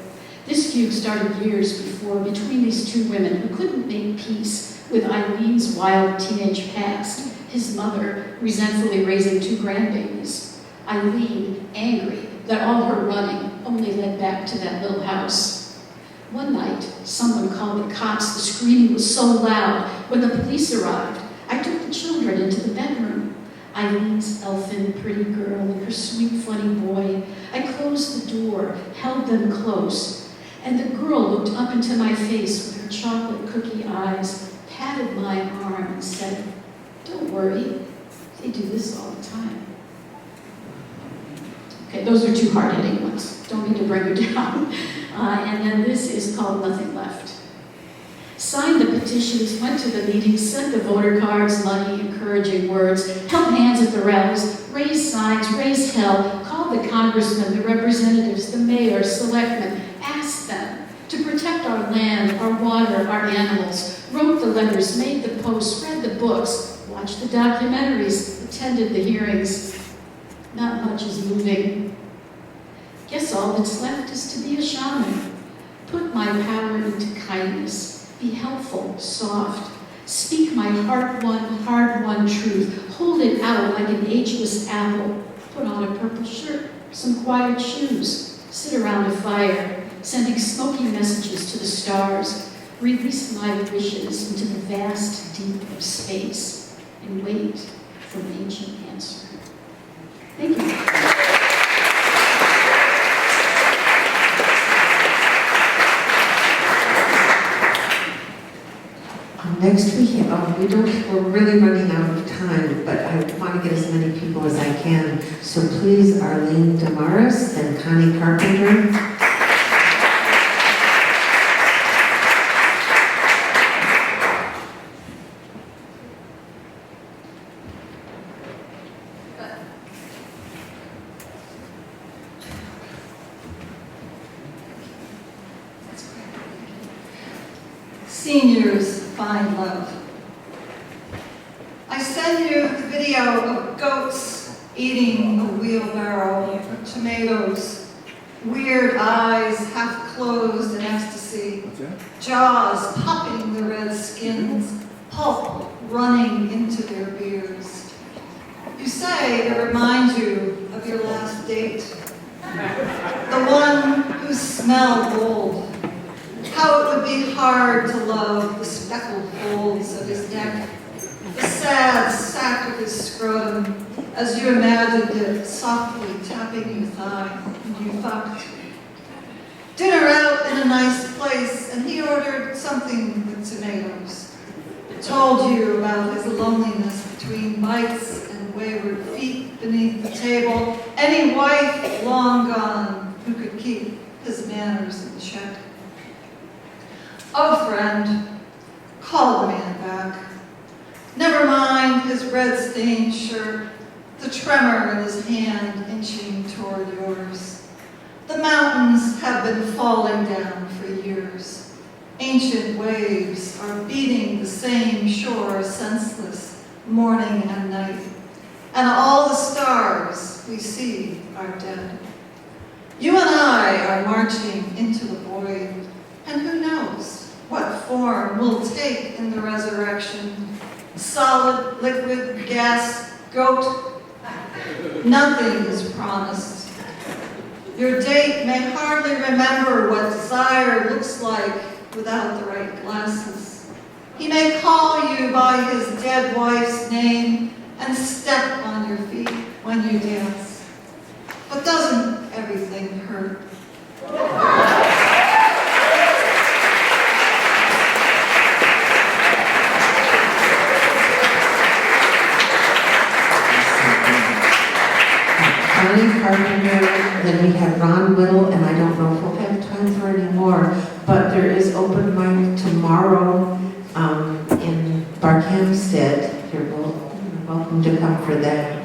This feud started years before between these 2 women who couldn't make peace with Eileen's wild teenage past, his mother resentfully raising 2 grandbabies, Eileen angry that all her running only led back to that little house. One night, someone called the cops. The screaming was so loud. When the police arrived, I took the children into the bedroom. Eileen's elfin, pretty girl and her sweet, funny boy. I closed the door, held them close, and the girl looked up into my face with her chocolate cookie eyes, patted my arm and said, "Don't worry, they do this all the time." Okay, those are 2 hard-hitting ones. Don't mean to bring you down. And then this is called Nothing Left. Signed the petitions, went to the meetings, sent the voter cards, money, encouraging words, held hands at the rallies, raised signs, raised hell, called the congressmen, the representatives, the mayor, selectmen, asked them to protect our land, our water, our animals, wrote the letters, made the posts, read the books, watched the documentaries, attended the hearings. Not much is moving. Guess all that's left is to be a shaman. Put my power into kindness. Be helpful, soft. Speak my heart-won, hard-won truth. Hold it out like an ageless apple. Put on a purple shirt, some quiet shoes. Sit around a fire, sending smoky messages to the stars. Release my wishes into the vast deep of space and wait for from ancient answer. Thank you. Next we're really running out of time, but I want to get as many people as I can. So please, Arlene Damaris and Connie Carpenter. Seniors find love. I send you the video of goats eating a wheelbarrow, tomatoes, weird eyes half closed in ecstasy, jaws popping the red skins, pulp running into their beards. You say it reminds you of your last date, the one who smelled old. How it would be hard to love the speckled folds of his neck, the sad sack of his scrotum, as you imagined it softly tapping your thigh when you fucked. Dinner out in a nice place, and he ordered something with tomatoes. Told you about his loneliness between bites and wayward feet beneath the table. Any wife long gone who could keep his manners in check. Oh, friend, call the man back. Never mind his red-stained shirt, the tremor in his hand inching toward yours. The mountains have been falling down for years. Ancient waves are beating the same shore senseless, morning and night. And all the stars we see are dead. You and I are marching into the void, and who knows what form we'll take in the resurrection. Solid, liquid, gas, goat. Nothing is promised. Your date may hardly remember what desire looks like without the right glasses. He may call you by his dead wife's name and step on your feet when you dance. But doesn't everything hurt? Connie Carpenter, then we have Ron Whittle, and I don't know if we'll have time for any more, but there is open mic tomorrow in Barkhamsted. You're welcome to come for that.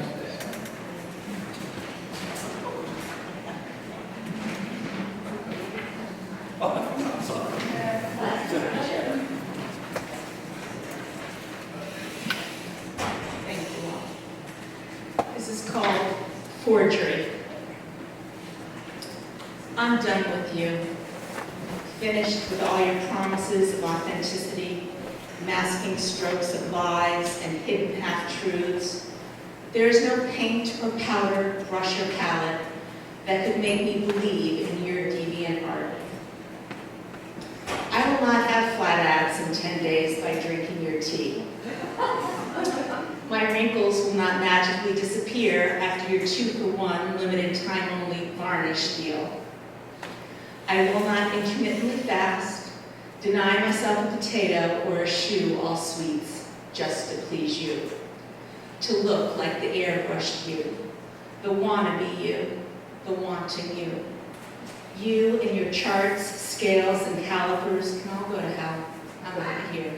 This is called Forgery. I'm done with you. Finished with all your promises of authenticity, masking strokes of lies and hidden half-truths. There is no paint or powder, brush or palette that could make me believe in your deviant art. I will not have flat abs in 10 days by drinking your tea. My wrinkles will not magically disappear after your 2-for-1 limited time-only varnish deal. I will not intermittently fast, deny myself a potato or a shoe all sweets just to please you. To look like the airbrushed you, the wannabe you, the wanting you. You and your charts, scales, and calipers can all go to hell. I'm out of here.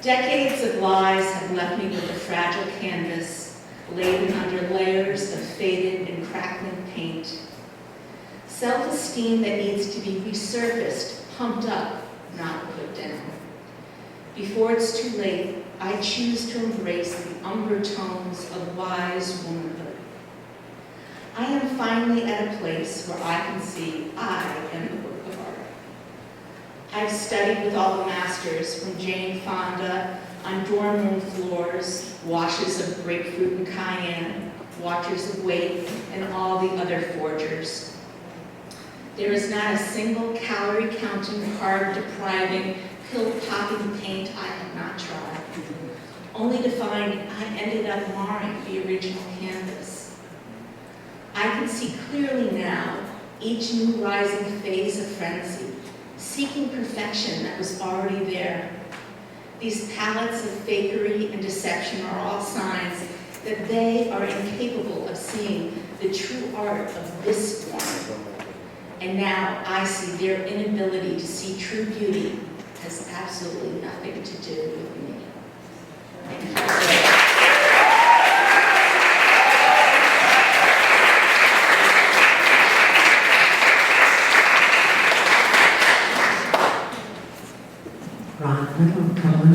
Decades of lies have left me with a fragile canvas, laden under layers of faded and crackling paint. Self-esteem that needs to be resurfaced, pumped up, not put down. Before it's too late, I choose to embrace the umber tones of wise womanhood. I am finally at a place where I can see I am the work of art. I've studied with all the masters, from Jane Fonda on dorm room floors, washes of grapefruit and cayenne, watchers of weight, and all the other forgers. There is not a single calorie-counting, carb-depriving, pill-popping paint I have not tried. only to find I ended up marring the original canvas. I can see clearly now each new rising phase of frenzy, seeking perfection that was already there. These palettes of fakery and deception are all signs that they are incapable of seeing the true art of this form. And now I see their inability to see true beauty has absolutely nothing to do with me. Ron, come on.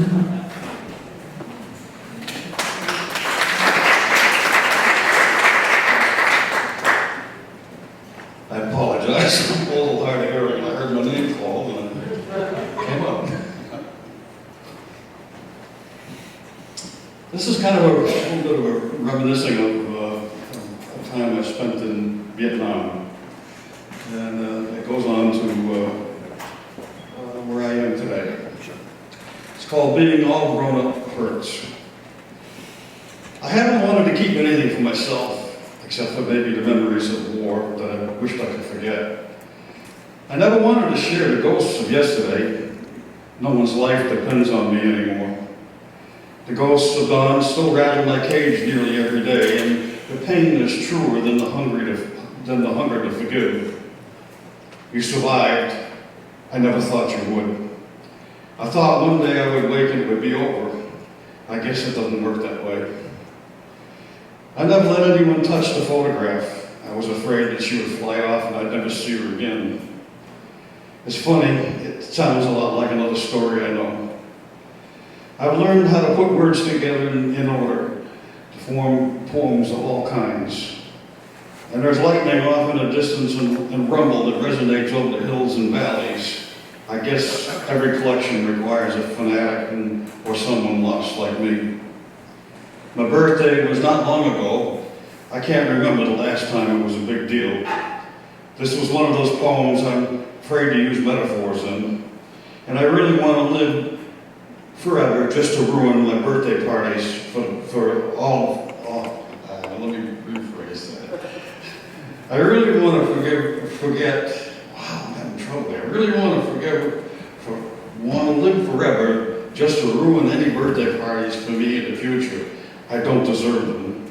I apologize. I'm a little hard of hearing. I heard my name called and it came up. This is kind of a little bit of a reminiscing of a time I spent in Vietnam. And it goes on to where I am today. It's called Being All Grown Up Hurts. I haven't wanted to keep anything for myself, except for maybe the memories of war that I wished I could forget. I never wanted to share the ghosts of yesterday. No one's life depends on me anymore. The ghosts of dawn still rattle my cage nearly every day, and the pain is truer than the hunger to forgive. You survived. I never thought you would. I thought one day I would wake and it would be over. I guess it doesn't work that way. I never let anyone touch the photograph. I was afraid that she would fly off and I'd never see her again. It's funny, it sounds a lot like another story I know. I've learned how to put words together in order to form poems of all kinds. And there's lightning off in the distance and rumble that resonates over the hills and valleys. I guess every collection requires a fanatic or someone lost like me. My birthday was not long ago. I can't remember the last time it was a big deal. This was one of those poems I'm afraid to use metaphors in. And I really want to live forever just to ruin my birthday parties for all let me rephrase that. I really want to forget, wow, I'm having trouble here. I really want to live forever just to ruin any birthday parties for me in the future. I don't deserve them.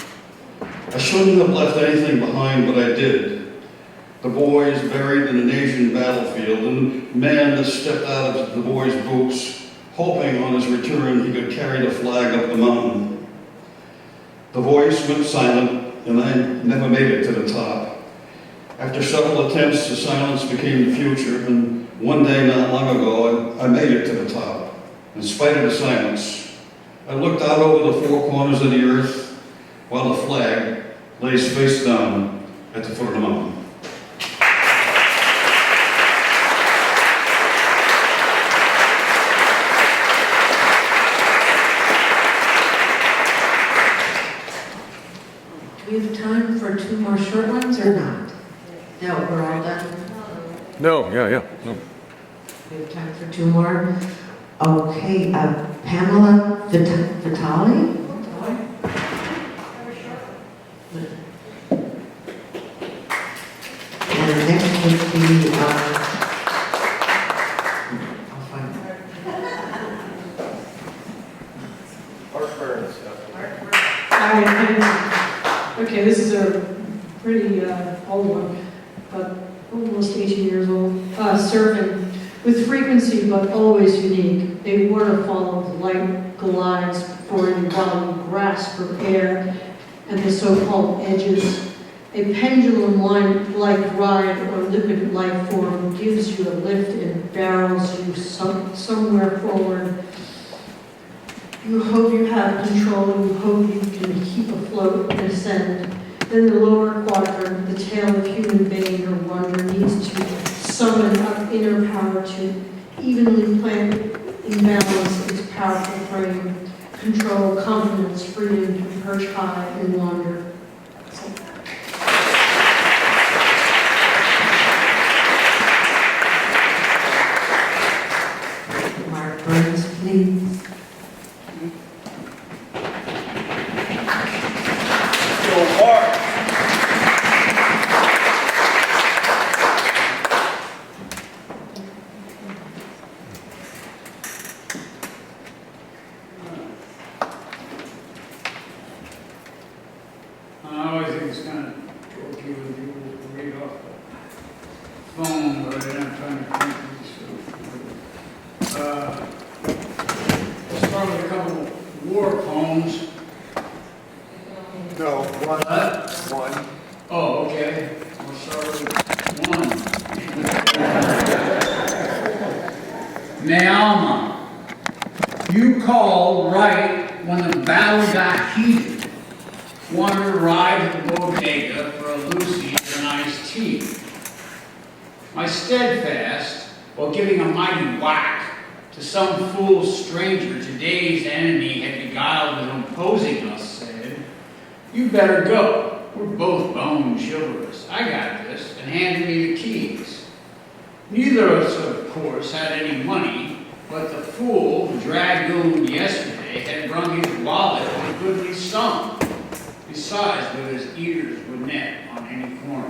I shouldn't have left anything behind, but I did. The boys buried in an Asian battlefield, and the man that stepped out of the boy's boots, hoping on his return he could carry the flag up the mountain. The voice went silent, and I never made it to the top. After several attempts, the silence became the future, and one day not long ago, I made it to the top. In spite of the silence, I looked out over the four corners of the earth while the flag lays face down at the foot of the mountain. Do we have time for two more short ones or not? No, we're all done. No, yeah. No. We have time for two more. Okay, Pamela Vitali? And next would be, I'll find her. Art Burns. Hi, okay, this is a pretty old one, but almost 18 years old. Surfing. With frequency, but always unique, a waterfall of light glides before you while you grasp for air and the so-called edges. A pendulum-like ride or liquid life form gives you a lift and barrels you somewhere forward. You hope you have control, you hope you can keep afloat and ascend. Then the lower quadrant, the tale of human pain or wonder, needs to summon up inner power to evenly plant in balance its powerful frame, control, confidence, freedom to perch high and wander. Mark Burns, please. Let's start with a couple of war poems. No, one. One. Oh, okay. We'll start with one. Nealma, you called right when the battle got heated. Wanted to ride to the Wlodyka for a Lucy and an iced tea. My steadfast, while giving a mighty whack to some fool stranger today's enemy had beguiled with imposing us, said, "You better go. We're both bone chivalrous. I got this," and handed me the keys. Neither of us, of course, had any money, but the fool who dragooned yesterday had brung his wallet with a goodly sum. Besides, with his ears would net on any corner.